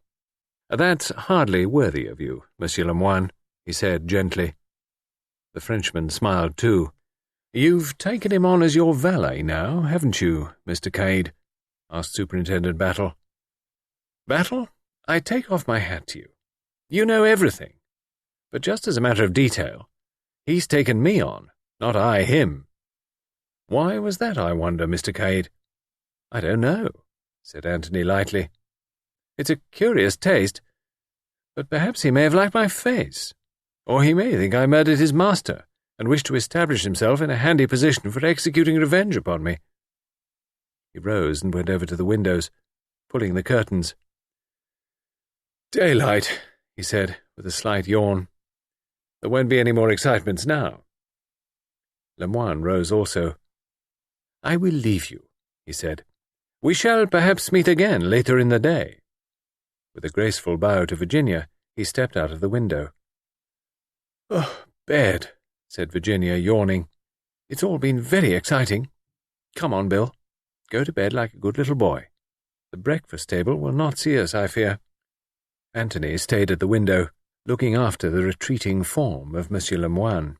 That's hardly worthy of you, Monsieur Lemoine, he said gently. The Frenchman smiled too. You've taken him on as your valet now, haven't you, Mr. Cade? Asked Superintendent Battle. Battle, I take off my hat to you. You know everything. But just as a matter of detail, he's taken me on, not I him. Why was that, I wonder, Mr. Cade? I don't know, said Antony lightly. It's a curious taste, but perhaps he may have liked my face, or he may think I murdered his master and wished to establish himself in a handy position for executing revenge upon me. He rose and went over to the windows, pulling the curtains. Daylight, he said, with a slight yawn. There won't be any more excitements now. Lemoine rose also. I will leave you, he said. We shall perhaps meet again later in the day. With a graceful bow to Virginia, he stepped out of the window. Oh, bed, said Virginia, yawning. It's all been very exciting. Come on, Bill. Go to bed like a good little boy. The breakfast table will not see us, I fear. Antony stayed at the window, looking after the retreating form of Monsieur Lemoine.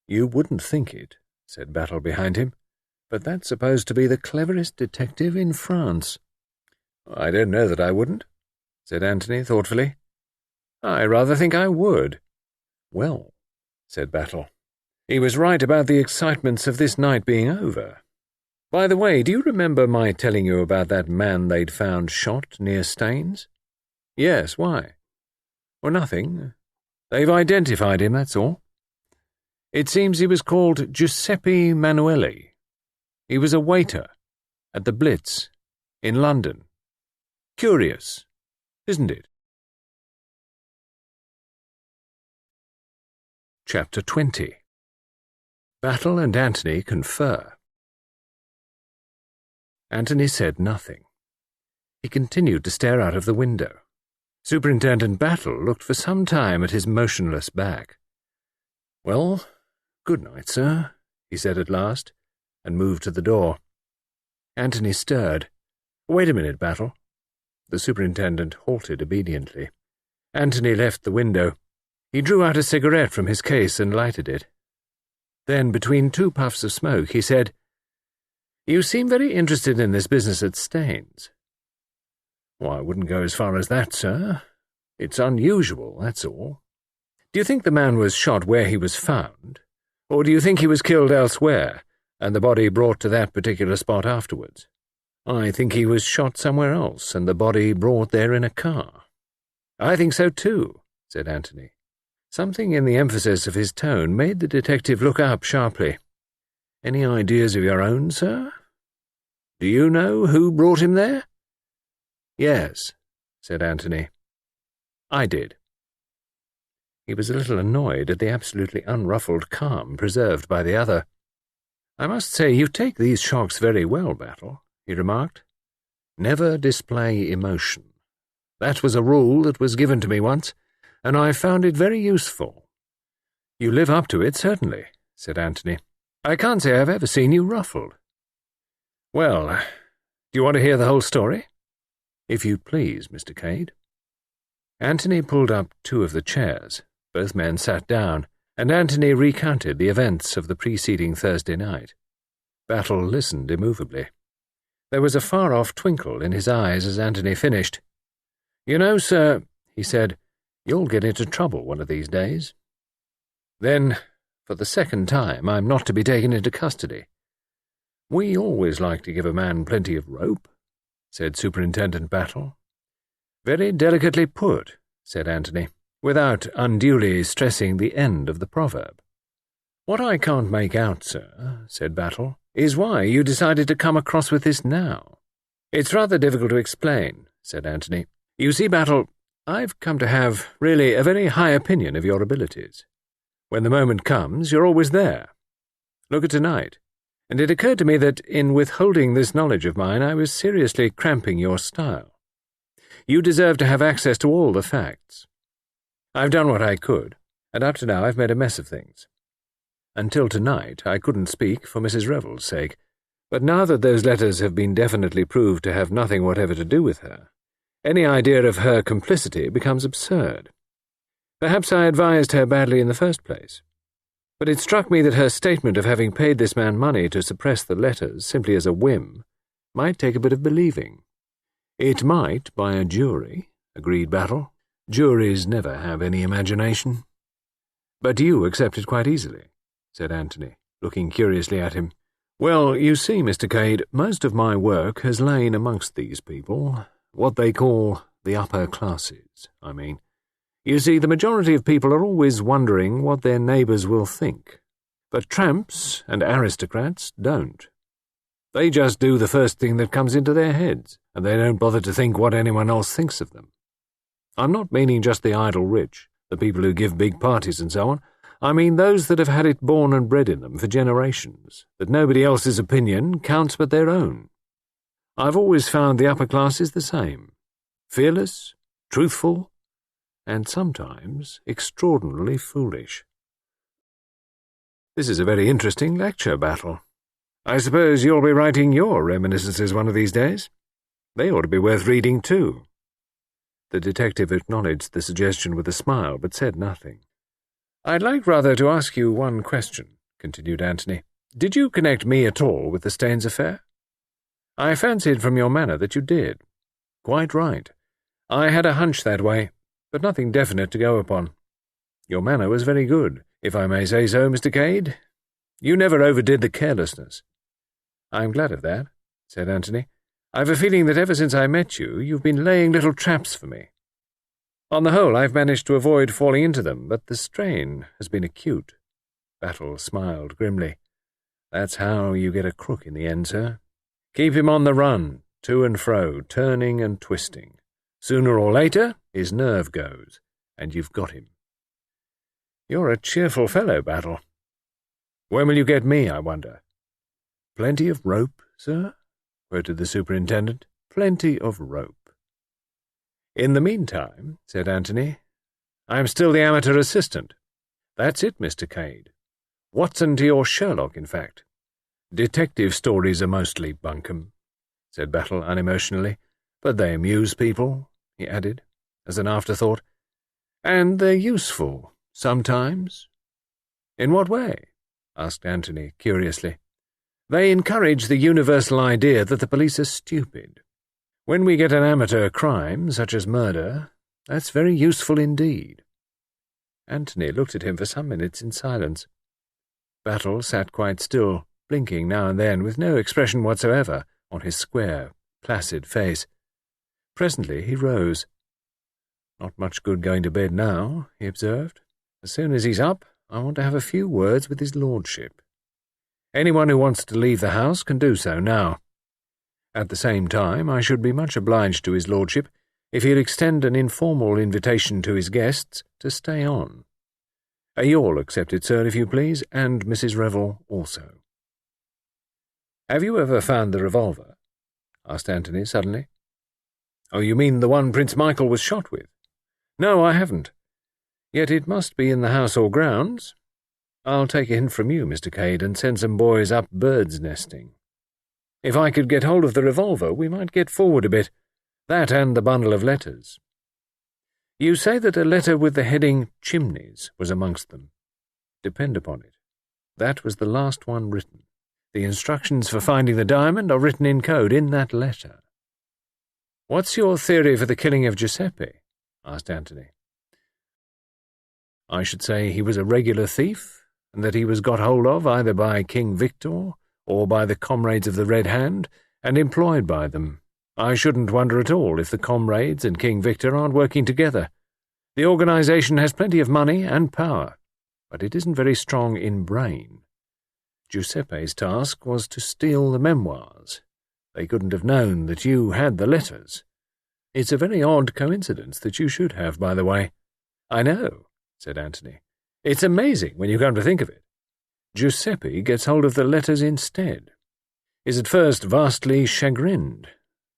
You wouldn't think it, said Battle behind him, but that's supposed to be the cleverest detective in France. I don't know that I wouldn't, said Antony thoughtfully. I rather think I would. Well, said Battle, he was right about the excitements of this night being over. By the way, do you remember my telling you about that man they'd found shot near Staines? Yes, why? Well, nothing. They've identified him, that's all. It seems he was called Giuseppe Manueli. He was a waiter at the Blitz in London. Curious, isn't it? Chapter 20. Battle and Antony confer. Antony said nothing. He continued to stare out of the window. Superintendent Battle looked for some time at his motionless back. Well, good night, sir, he said at last, and moved to the door. Antony stirred. Wait a minute, Battle. The superintendent halted obediently. Antony left the window. He drew out a cigarette from his case and lighted it. Then, between 2 puffs of smoke, he said, You seem very interested in this business at Staines. Well, I wouldn't go as far as that, sir. It's unusual, that's all. Do you think the man was shot where he was found? Or do you think he was killed elsewhere, and the body brought to that particular spot afterwards? I think he was shot somewhere else, and the body brought there in a car. I think so too, said Antony. Something in the emphasis of his tone made the detective look up sharply. "Any ideas of your own, sir? Do you know who brought him there?" "Yes," said Anthony. "I did." He was a little annoyed at the absolutely unruffled calm preserved by the other. "I must say you take these shocks very well, Battle," he remarked. "Never display emotion. That was a rule that was given to me once, and I found it very useful." "You live up to it, certainly," said Anthony. "I can't say I've ever seen you ruffled." "Well, do you want to hear the whole story?" "If you please, Mr. Cade." Anthony pulled up two of the chairs. Both men sat down, and Anthony recounted the events of the preceding Thursday night. Battle listened immovably. There was a far-off twinkle in his eyes as Anthony finished. "You know, sir," he said, "you'll get into trouble one of these days." "Then, for the second time, I'm not to be taken into custody." "We always like to give a man plenty of rope," said Superintendent Battle. "Very delicately put," said Anthony, without unduly stressing the end of the proverb. "What I can't make out, sir," said Battle, "is why you decided to come across with this now." "It's rather difficult to explain," said Anthony. "You see, Battle, I've come to have really a very high opinion of your abilities. When the moment comes, you're always there. Look at tonight. And it occurred to me that in withholding this knowledge of mine, I was seriously cramping your style. You deserve to have access to all the facts. I've done what I could, and up to now I've made a mess of things. Until tonight, I couldn't speak for Mrs. Revell's sake, but now that those letters have been definitely proved to have nothing whatever to do with her, any idea of her complicity becomes absurd. Perhaps I advised her badly in the first place, but it struck me that her statement of having paid this man money to suppress the letters simply as a whim might take a bit of believing. It might by a jury, agreed Battle. Juries never have any imagination. But you accept it quite easily, said Anthony, looking curiously at him. Well, you see, Mr. Cade, most of my work has lain amongst these people, what they call the upper classes, I mean. You see, the majority of people are always wondering what their neighbours will think. But tramps and aristocrats don't. They just do the first thing that comes into their heads, and they don't bother to think what anyone else thinks of them. I'm not meaning just the idle rich, the people who give big parties and so on. I mean those that have had it born and bred in them for generations, that nobody else's opinion counts but their own. I've always found the upper classes the same. Fearless, truthful, and sometimes extraordinarily foolish. This is a very interesting lecture, Battle. I suppose you'll be writing your reminiscences one of these days. They ought to be worth reading, too. The detective acknowledged the suggestion with a smile, but said nothing. I'd like rather to ask you one question, continued Anthony. Did you connect me at all with the Staines affair? I fancied from your manner that you did. Quite right. I had a hunch that way, but nothing definite to go upon. Your manner was very good, if I may say so, Mr. Cade. You never overdid the carelessness. I'm glad of that, said Anthony. I've a feeling that ever since I met you, you've been laying little traps for me. On the whole, I've managed to avoid falling into them, but the strain has been acute. Battle smiled grimly. That's how you get a crook in the end, sir. Keep him on the run, to and fro, turning and twisting. Sooner or later, his nerve goes, and you've got him. You're a cheerful fellow, Battle. When will you get me, I wonder? Plenty of rope, sir? Quoted the superintendent. Plenty of rope. In the meantime, said Anthony, I'm still the amateur assistant. That's it, Mr. Cade. Watson to your Sherlock, in fact. Detective stories are mostly bunkum, said Battle unemotionally, but they amuse people, he added, as an afterthought. And they're useful, sometimes. In what way? Asked Anthony, curiously. They encourage the universal idea that the police are stupid. When we get an amateur crime, such as murder, that's very useful indeed. Anthony looked at him for some minutes in silence. Battle sat quite still, blinking now and then with no expression whatsoever on his square, placid face. Presently he rose. Not much good going to bed now, he observed. As soon as he's up, I want to have a few words with his lordship. Anyone who wants to leave the house can do so now. At the same time, I should be much obliged to his lordship if he'd extend an informal invitation to his guests to stay on. You'll accept it, sir, if you please, and Mrs. Revel also. Have you ever found the revolver? Asked Anthony suddenly. Oh, you mean the one Prince Michael was shot with? No, I haven't. Yet it must be in the house or grounds. I'll take a hint from you, Mr. Cade, and send some boys up birds nesting. If I could get hold of the revolver, we might get forward a bit. That and the bundle of letters. You say that a letter with the heading Chimneys was amongst them. Depend upon it. That was the last one written. The instructions for finding the diamond are written in code in that letter. What's your theory for the killing of Giuseppe? Asked Anthony. I should say he was a regular thief, and that he was got hold of either by King Victor or by the comrades of the Red Hand, and employed by them. I shouldn't wonder at all if the comrades and King Victor aren't working together. The organisation has plenty of money and power, but it isn't very strong in brain. Giuseppe's task was to steal the memoirs. They couldn't have known that you had the letters. It's a very odd coincidence that you should have, by the way. I know, said Anthony. It's amazing when you come to think of it. Giuseppe gets hold of the letters instead, is at first vastly chagrined,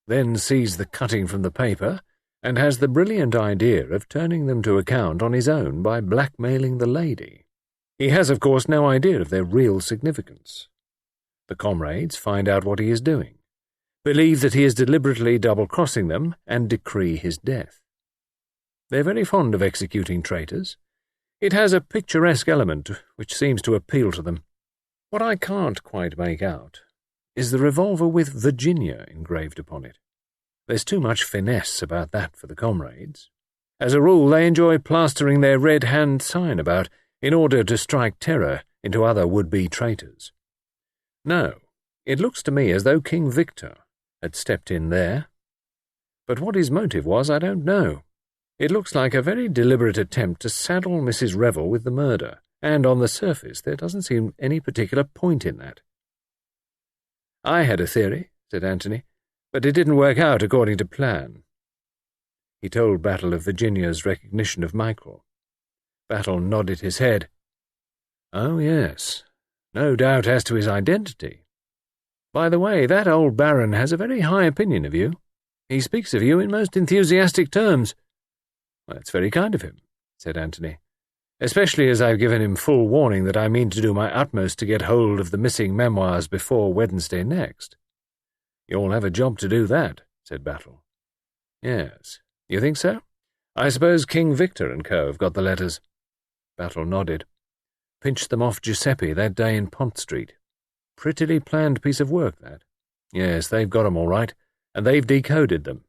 then sees the cutting from the paper, and has the brilliant idea of turning them to account on his own by blackmailing the lady. He has, of course, no idea of their real significance. The comrades find out what he is doing, believe that he is deliberately double-crossing them, and decree his death. They're very fond of executing traitors. It has a picturesque element which seems to appeal to them. What I can't quite make out is the revolver with Virginia engraved upon it. There's too much finesse about that for the comrades. As a rule, they enjoy plastering their red hand sign about in order to strike terror into other would-be traitors. No, it looks to me as though King Victor had stepped in there. But what his motive was, I don't know. It looks like a very deliberate attempt to saddle Mrs. Revel with the murder, and on the surface there doesn't seem any particular point in that. I had a theory, said Anthony, but it didn't work out according to plan. He told Battle of Virginia's recognition of Michael. Battle nodded his head. Oh, yes, no doubt as to his identity. By the way, that old baron has a very high opinion of you. He speaks of you in most enthusiastic terms. Well, that's very kind of him, said Anthony, especially as I've given him full warning that I mean to do my utmost to get hold of the missing memoirs before Wednesday next. You'll have a job to do that, said Battle. Yes, you think so? I suppose King Victor and co. have got the letters. Battle nodded. Pinched them off Giuseppe that day in Pont Street. Prettily planned piece of work, that. Yes, they've got 'em all right, and they've decoded them.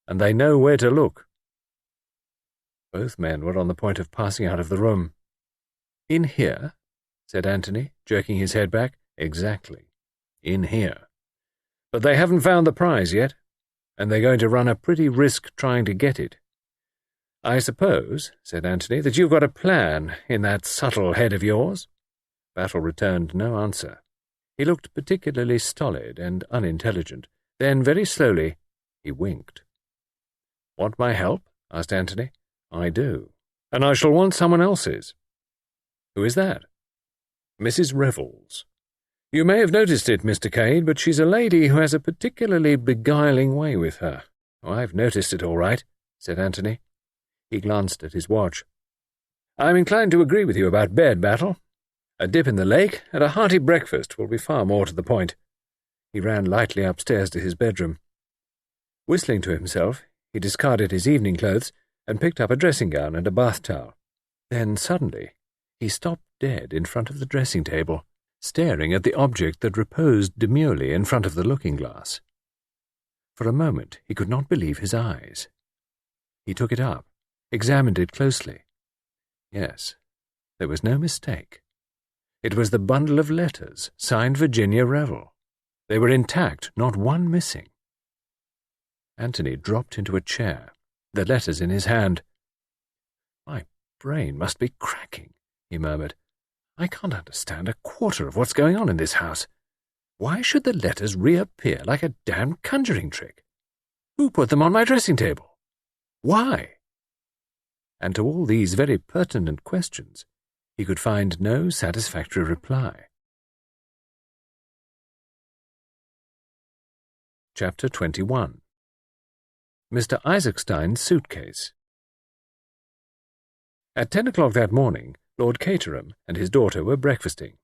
And they know where to look. Both men were on the point of passing out of the room. In here? Said Anthony, jerking his head back. Exactly. In here. But they haven't found the prize yet, and they're going to run a pretty risk trying to get it. I suppose, said Anthony, that you've got a plan in that subtle head of yours? Battle returned no answer. He looked particularly stolid and unintelligent. Then, very slowly, he winked. Want my help? Asked Anthony. I do. And I shall want someone else's. Who is that? Mrs. Revel's. You may have noticed it, Mr. Cade, but she's a lady who has a particularly beguiling way with her. Oh, I've noticed it all right, said Anthony. He glanced at his watch. I'm inclined to agree with you about bed, Battle. A dip in the lake and a hearty breakfast will be far more to the point. He ran lightly upstairs to his bedroom. Whistling to himself, he discarded his evening clothes and picked up a dressing-gown and a bath-towel. Then, suddenly, he stopped dead in front of the dressing-table, staring at the object that reposed demurely in front of the looking-glass. For a moment he could not believe his eyes. He took it up, examined it closely. Yes, there was no mistake. It was the bundle of letters, signed Virginia Revel. They were intact, not one missing. Anthony dropped into a chair, the letters in his hand. My brain must be cracking," he murmured. "I can't understand a quarter of what's going on in this house. Why should the letters reappear like a damned conjuring trick? Who put them on my dressing table? Why?" And to all these very pertinent questions, he could find no satisfactory reply. Chapter 21. Mr. Isaac Stein's Suitcase. At 10 o'clock that morning, Lord Caterham and his daughter were breakfasting.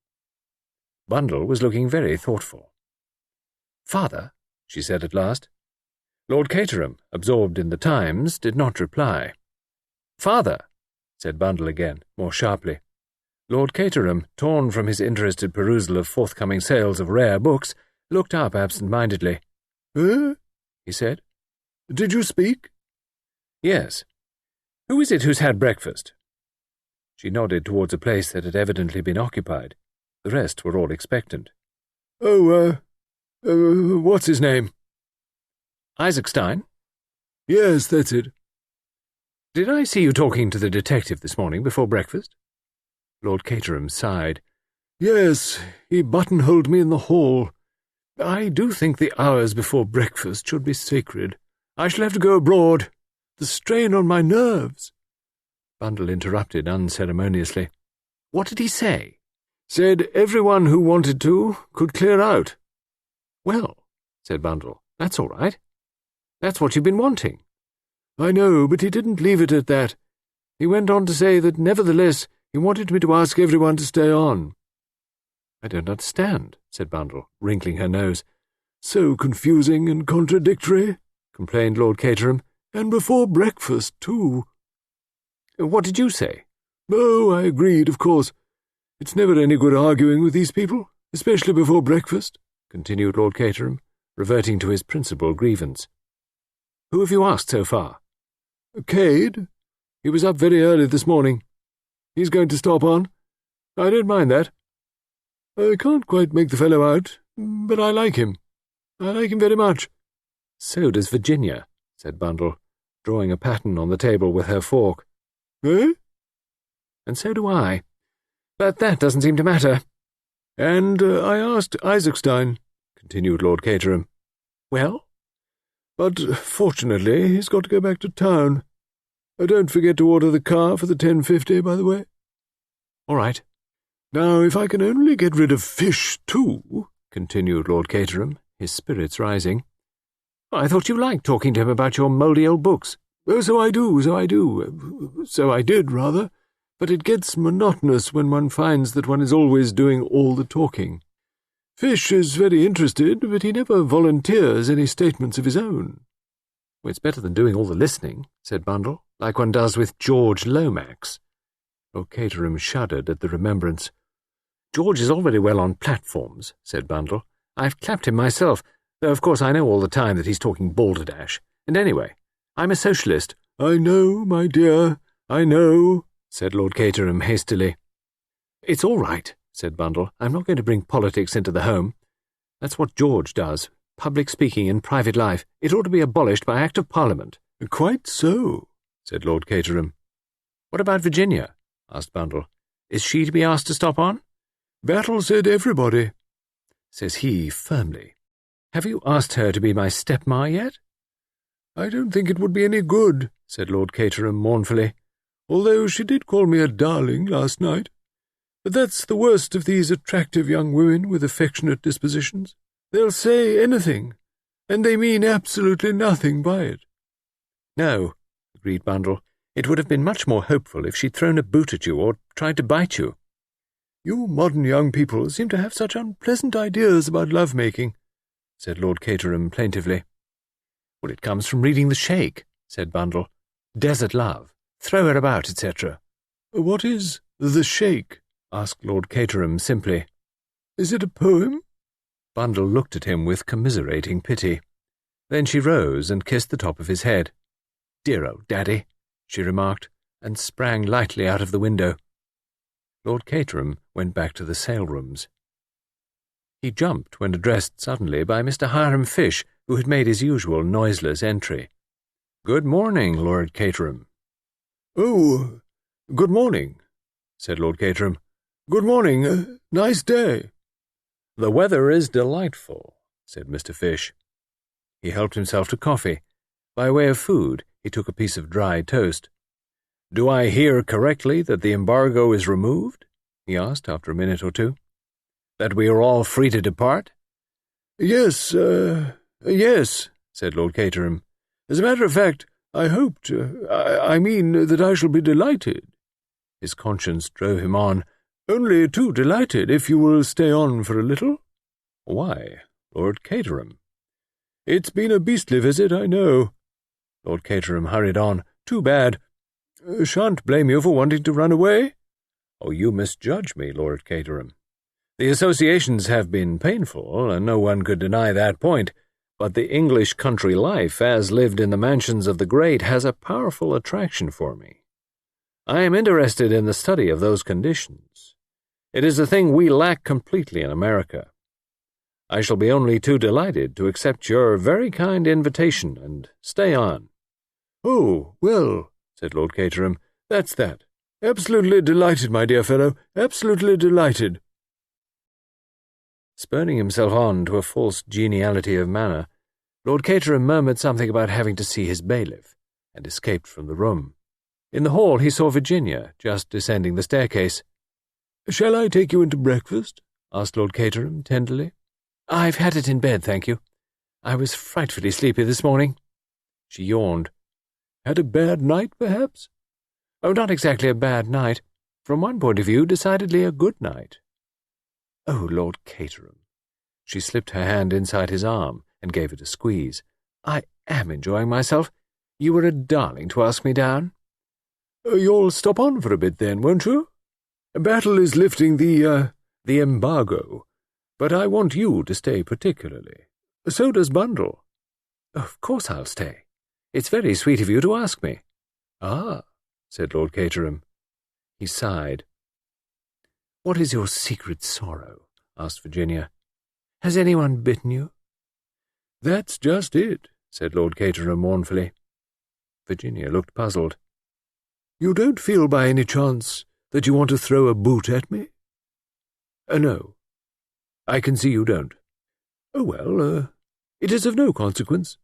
Bundle was looking very thoughtful. "Father," she said at last. Lord Caterham, absorbed in the Times, did not reply. "Father," said Bundle again, more sharply. Lord Caterham, torn from his interested perusal of forthcoming sales of rare books, looked up absent-mindedly. He said. "Did you speak?" "Yes. Who is it who's had breakfast?" She nodded towards a place that had evidently been occupied. The rest were all expectant. What's his name?" "Isaac Stein?" "Yes, that's it." "Did I see you talking to the detective this morning before breakfast?" Lord Caterham sighed. "Yes, he buttonholed me in the hall. I do think the hours before breakfast should be sacred. I shall have to go abroad. The strain on my nerves." Bundle interrupted unceremoniously. "What did he say?" "Said everyone who wanted to could clear out." "Well," said Bundle, "that's all right. That's what you've been wanting." "I know, but he didn't leave it at that. He went on to say that nevertheless he wanted me to ask everyone to stay on." "I don't understand," said Bundle, wrinkling her nose. "So confusing and contradictory," complained Lord Caterham, "and before breakfast, too." "What did you say?" "Oh, I agreed, of course. It's never any good arguing with these people, especially before breakfast," continued Lord Caterham, reverting to his principal grievance. "Who have you asked so far?" "Cade. He was up very early this morning. He's going to stop on. I don't mind that. I can't quite make the fellow out, but I like him. I like him very much." "So does Virginia," said Bundle, drawing a pattern on the table with her fork. "Eh?" "And so do I. But that doesn't seem to matter." "And I asked Isaac Stein," continued Lord Caterham. "Well?" "But fortunately he's got to go back to town. Don't forget to order the car for the 10:50, by the way." "All right." "Now, if I can only get rid of fish, too," continued Lord Caterham, his spirits rising. "I thought you liked talking to him about your mouldy old books." "Oh, so I do. So I did, rather. But it gets monotonous when one finds that one is always doing all the talking. Fish is very interested, but he never volunteers any statements of his own." "Well, it's better than doing all the listening," said Bundle, "like one does with George Lomax." Lord Caterham shuddered at the remembrance. "George is all very well on platforms," said Bundle. "I've clapped him myself, though of course I know all the time that he's talking balderdash. And anyway, I'm a socialist." "I know, my dear, I know," said Lord Caterham hastily. "It's all right," said Bundle. "I'm not going to bring politics into the home. That's what George does, public speaking in private life. It ought to be abolished by Act of Parliament." "Quite so," said Lord Caterham. "What about Virginia?" asked Bundle. "Is she to be asked to stop on?" "Battle said everybody," says he firmly. "Have you asked her to be my stepma yet?" "I don't think it would be any good," said Lord Caterham mournfully, "although she did call me a darling last night. But that's the worst of these attractive young women with affectionate dispositions. They'll say anything, and they mean absolutely nothing by it." "No," agreed Bundle. "It would have been much more hopeful if she'd thrown a boot at you or tried to bite you." "You modern young people seem to have such unpleasant ideas about love-making," said Lord Caterham plaintively. "Well, it comes from reading The Sheik," said Bundle. "Desert love, throw her about, etc." "What is The Sheik?" asked Lord Caterham simply. "Is it a poem?" Bundle looked at him with commiserating pity. Then she rose and kissed the top of his head. "Dear old Daddy," she remarked, and sprang lightly out of the window. Lord Caterham went back to the sale-rooms. He jumped when addressed suddenly by Mr. Hiram Fish, who had made his usual noiseless entry. "Good morning, Lord Caterham." "Oh, "Good morning," said Lord Caterham. "Good morning. Nice day." "The weather is delightful," said Mr. Fish. He helped himself to coffee. By way of food, he took a piece of dry toast. "Do I hear correctly that the embargo is removed?" he asked after a minute or two. "That we are all free to depart?" Yes, said Lord Caterham. "As a matter of fact, I hoped, I mean that I shall be delighted." His conscience drove him on. "Only too delighted if you will stay on for a little." "Why, Lord Caterham?" "It's been a beastly visit, I know." Lord Caterham hurried on. "Too bad. Shan't blame you for wanting to run away." "Oh, you misjudge me, Lord Caterham. The associations have been painful, and no one could deny that point, but the English country life, as lived in the mansions of the great, has a powerful attraction for me. I am interested in the study of those conditions. It is a thing we lack completely in America. I shall be only too delighted to accept your very kind invitation and stay on." "Oh, well," said Lord Caterham, "that's that. Absolutely delighted, my dear fellow, absolutely delighted." Spurning himself on to a false geniality of manner, Lord Caterham murmured something about having to see his bailiff, and escaped from the room. In the hall he saw Virginia, just descending the staircase. "Shall I take you into breakfast?" asked Lord Caterham tenderly. "I've had it in bed, thank you. I was frightfully sleepy this morning." She yawned. "Had a bad night, perhaps?" "Oh, not exactly a bad night. From one point of view, decidedly a good night." "Oh, Lord Caterham." She slipped her hand inside his arm and gave it a squeeze. "I am enjoying myself. You were a darling to ask me down." "You'll stop on for a bit then, won't you? Battle is lifting the embargo, but I want you to stay particularly. So does Bundle." "Of course I'll stay. It's very sweet of you to ask me." "Ah," said Lord Caterham. He sighed. "What is your secret sorrow?" asked Virginia. "Has anyone bitten you?" "That's just it," said Lord Caterham mournfully. Virginia looked puzzled. "You don't feel by any chance that you want to throw a boot at me?" No. I can see you don't." "Oh, well, it is of no consequence."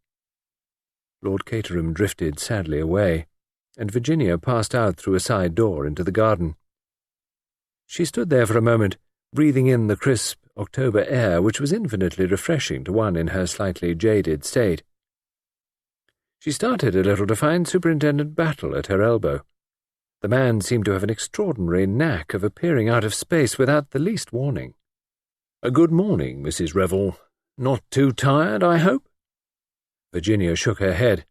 Lord Caterham drifted sadly away, and Virginia passed out through a side door into the garden. She stood there for a moment, breathing in the crisp October air, which was infinitely refreshing to one in her slightly jaded state. She started a little to find Superintendent Battle at her elbow. The man seemed to have an extraordinary knack of appearing out of space without the least warning. "Good morning, Mrs. Revel. Not too tired, I hope?" Virginia shook her head.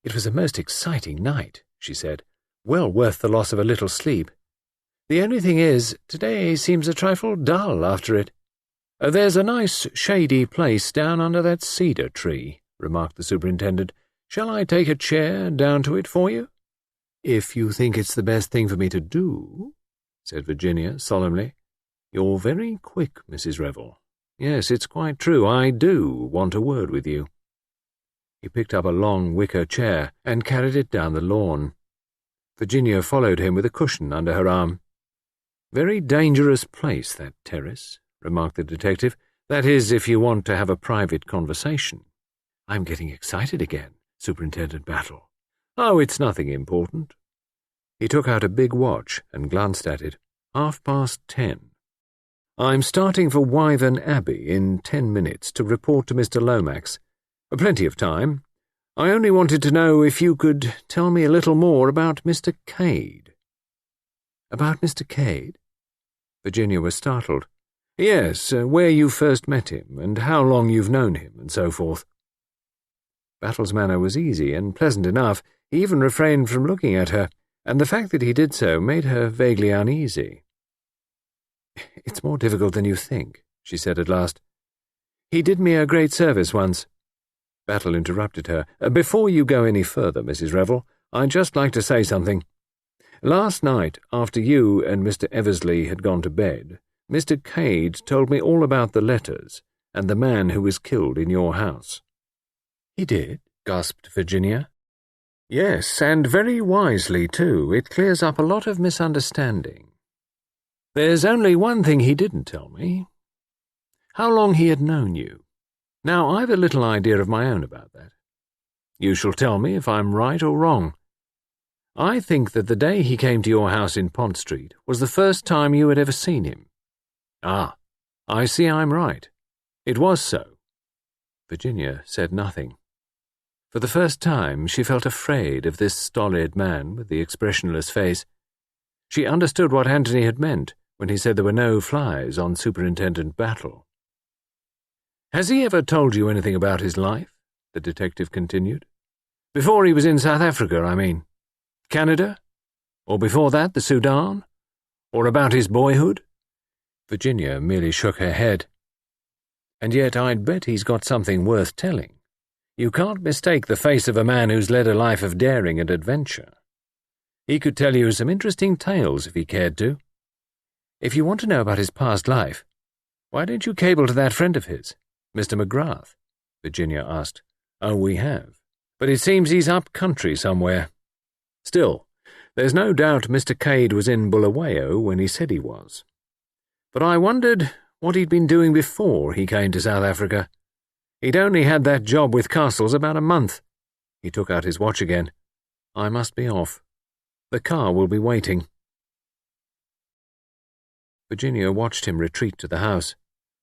"It was a most exciting night," she said. "Well worth the loss of a little sleep. The only thing is, today seems a trifle dull after it." "There's a nice shady place down under that cedar tree," remarked the superintendent. "Shall I take a chair down to it for you?" "If you think it's the best thing for me to do," said Virginia solemnly. "You're very quick, Mrs. Revel. Yes, it's quite true. I do want a word with you." He picked up a long wicker chair and carried it down the lawn. Virginia followed him with a cushion under her arm. "Very dangerous place, that terrace," remarked the detective. "That is, if you want to have a private conversation." "I'm getting excited again, Superintendent Battle." "Oh, it's nothing important." He took out a big watch and glanced at it. 10:30. "I'm starting for Wyvern Abbey in 10 minutes to report to Mr. Lomax. Plenty of time. I only wanted to know if you could tell me a little more about Mr. Cade." "About Mr. Cade?" Virginia was startled. "Yes, where you first met him, and how long you've known him, and so forth." Battle's manner was easy and pleasant enough. He even refrained from looking at her, and the fact that he did so made her vaguely uneasy. "It's more difficult than you think," she said at last. "He did me a great service once." Battle interrupted her. "Before you go any further, Mrs. Revel, I'd just like to say something. Last night, after you and Mr. Eversley had gone to bed, Mr. Cade told me all about the letters and the man who was killed in your house." "He did?" gasped Virginia. Yes, and very wisely, too. It clears up a lot of misunderstanding. There's only one thing he didn't tell me. How long he had known you. Now, I've a little idea of my own about that. You shall tell me if I'm right or wrong. I think that the day he came to your house in Pont Street was the first time you had ever seen him. Ah, I see I'm right. It was so. Virginia said nothing. For the first time, she felt afraid of this stolid man with the expressionless face. She understood what Anthony had meant when he said there were no flies on Superintendent Battle. Has he ever told you anything about his life? The detective continued. Before he was in South Africa, I mean. Canada? Or before that, the Sudan? Or about his boyhood? Virginia merely shook her head. And yet I'd bet he's got something worth telling. You can't mistake the face of a man who's led a life of daring and adventure. He could tell you some interesting tales if he cared to. If you want to know about his past life, why don't you cable to that friend of his, Mr. McGrath? Virginia asked. Oh, we have. But it seems he's up country somewhere. Still, there's no doubt Mr. Cade was in Bulawayo when he said he was. But I wondered what he'd been doing before he came to South Africa. He'd only had that job with Castles about a month. He took out his watch again. I must be off. The car will be waiting. Virginia watched him retreat to the house,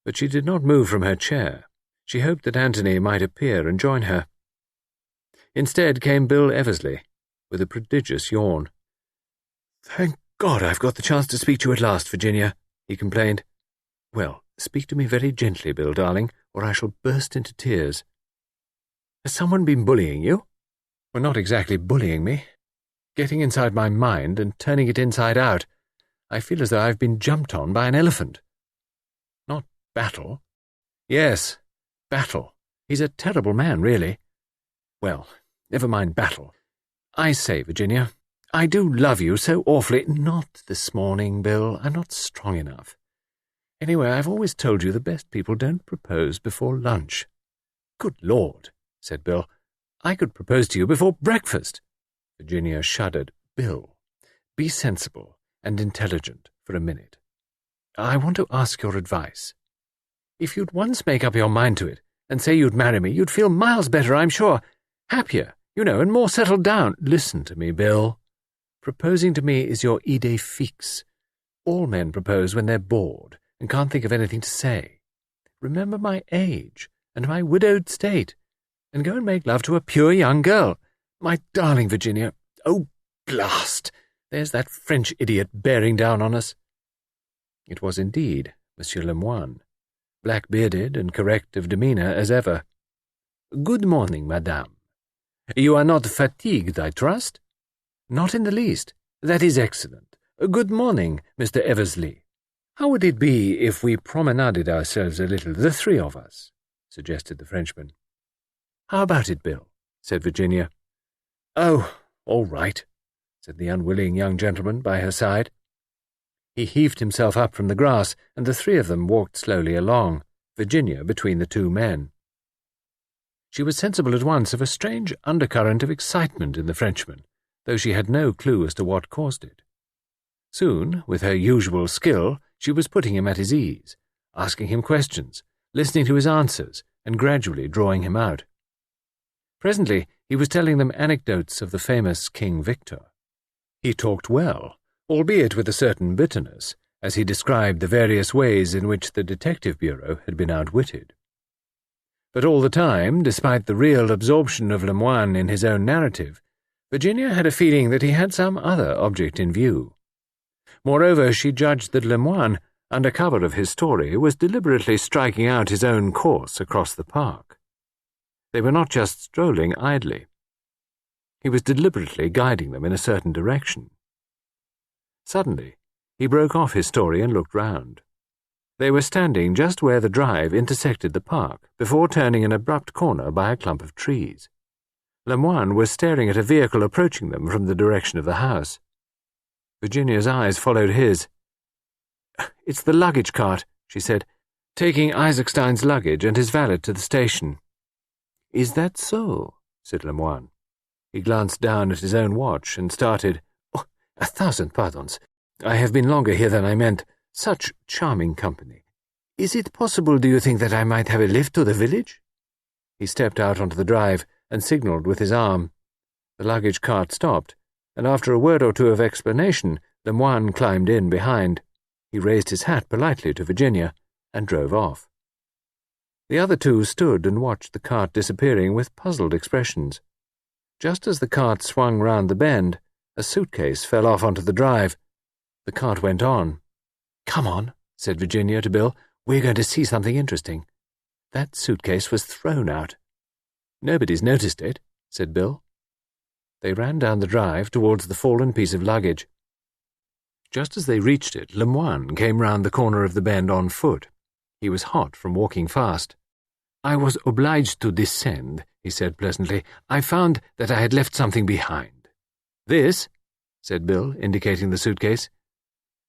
but she did not move from her chair. She hoped that Anthony might appear and join her. Instead came Bill Eversley, with a prodigious yawn. "Thank God I've got the chance to speak to you at last, Virginia," he complained. "Well, speak to me very gently, Bill, darling, or I shall burst into tears." "Has someone been bullying you?" "Well, not exactly bullying me. Getting inside my mind and turning it inside out. I feel as though I've been jumped on by an elephant." "Not Battle?" "Yes, Battle. He's a terrible man, really. Well, never mind Battle. I say, Virginia, I do love you so awfully." "Not this morning, Bill. I'm not strong enough. Anyway, I've always told you the best people don't propose before lunch." "Good Lord," said Bill. "I could propose to you before breakfast." Virginia shuddered. "Bill, be sensible and intelligent for a minute. I want to ask your advice. If you'd once make up your mind to it and say you'd marry me, you'd feel miles better, I'm sure. Happier, you know, and more settled down. Listen to me, Bill. Proposing to me is your idée fixe. All men propose when they're bored and can't think of anything to say. Remember my age and my widowed state, and go and make love to a pure young girl. My darling Virginia, oh, blast! There's that French idiot bearing down on us." It was indeed Monsieur Lemoine, black-bearded and correct of demeanour as ever. "Good morning, madame. You are not fatigued, I trust?" "Not in the least. That is excellent. Good morning, Mr. Eversley. How would it be if we promenaded ourselves a little, the three of us?" suggested the Frenchman. "How about it, Bill?" said Virginia. "Oh, all right," said the unwilling young gentleman by her side. He heaved himself up from the grass, and the three of them walked slowly along, Virginia between the two men. She was sensible at once of a strange undercurrent of excitement in the Frenchman, though she had no clue as to what caused it. Soon, with her usual skill, she was putting him at his ease, asking him questions, listening to his answers, and gradually drawing him out. Presently, he was telling them anecdotes of the famous King Victor. He talked well, albeit with a certain bitterness, as he described the various ways in which the Detective Bureau had been outwitted. But all the time, despite the real absorption of Lemoine in his own narrative, Virginia had a feeling that he had some other object in view. Moreover, she judged that Lemoine, under cover of his story, was deliberately striking out his own course across the park. They were not just strolling idly. He was deliberately guiding them in a certain direction. Suddenly, he broke off his story and looked round. They were standing just where the drive intersected the park, before turning an abrupt corner by a clump of trees. Lemoine was staring at a vehicle approaching them from the direction of the house. Virginia's eyes followed his. "It's the luggage cart," she said, "taking Isaac Stein's luggage and his valet to the station." "Is that so?" said Lemoine. He glanced down at his own watch and started. "Oh, 1,000 pardons. I have been longer here than I meant. Such charming company. Is it possible, do you think, that I might have a lift to the village?" He stepped out onto the drive and signalled with his arm. The luggage cart stopped, and after a word or two of explanation, Lemoine climbed in behind. He raised his hat politely to Virginia and drove off. The other two stood and watched the cart disappearing with puzzled expressions. Just as the cart swung round the bend, a suitcase fell off onto the drive. The cart went on. "Come on," said Virginia to Bill. "We're going to see something interesting." That suitcase was thrown out. "Nobody's noticed it," said Bill. They ran down the drive towards the fallen piece of luggage. Just as they reached it, Lemoine came round the corner of the bend on foot. He was hot from walking fast. "I was obliged to descend," he said pleasantly. "I found that I had left something behind." "This?" said Bill, indicating the suitcase.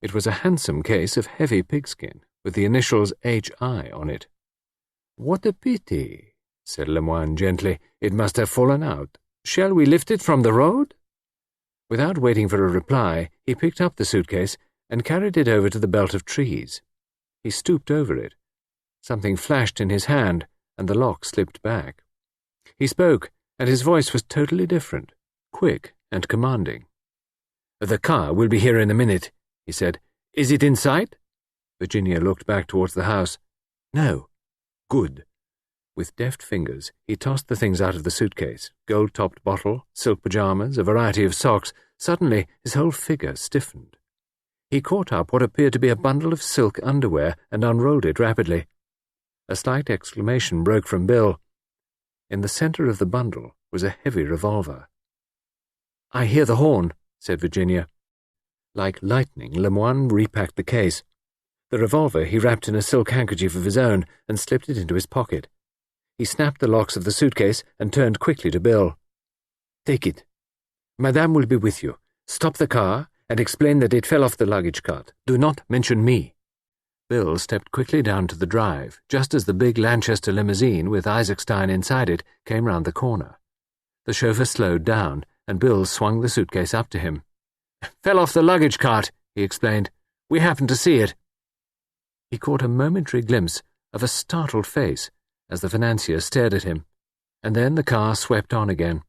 It was a handsome case of heavy pigskin, with the initials H.I. on it. "What a pity," said Lemoine gently. "It must have fallen out. Shall we lift it from the road?" Without waiting for a reply, he picked up the suitcase and carried it over to the belt of trees. He stooped over it. Something flashed in his hand, and the lock slipped back. He spoke, and his voice was totally different, quick and commanding. "The car will be here in a minute," he said. "Is it in sight?" Virginia looked back towards the house. "No." "Good." With deft fingers, he tossed the things out of the suitcase, gold-topped bottle, silk pyjamas, a variety of socks. Suddenly, his whole figure stiffened. He caught up what appeared to be a bundle of silk underwear and unrolled it rapidly. A slight exclamation broke from Bill. In the centre of the bundle was a heavy revolver. "I hear the horn," said Virginia. Like lightning, Lemoine repacked the case. The revolver he wrapped in a silk handkerchief of his own and slipped it into his pocket. He snapped the locks of the suitcase and turned quickly to Bill. "Take it. Madame will be with you. Stop the car and explain that it fell off the luggage cart. Do not mention me." Bill stepped quickly down to the drive, just as the big Lanchester limousine with Isaac Stein inside it came round the corner. The chauffeur slowed down, and Bill swung the suitcase up to him. "Fell off the luggage cart," he explained. "We happened to see it." He caught a momentary glimpse of a startled face as the financier stared at him, and then the car swept on again.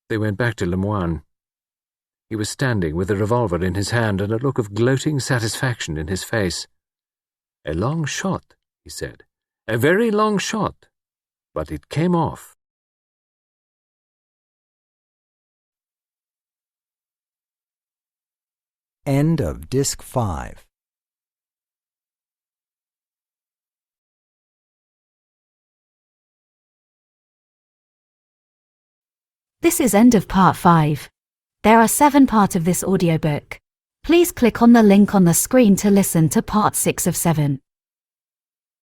They went back to Lemoine. He was standing with the revolver in his hand and a look of gloating satisfaction in his face. "A long shot," he said. "A very long shot. But it came off." End of Disc 5. This is end of part 5. There are 7 parts of this audiobook. Please click on the link on the screen to listen to part 6 of 7.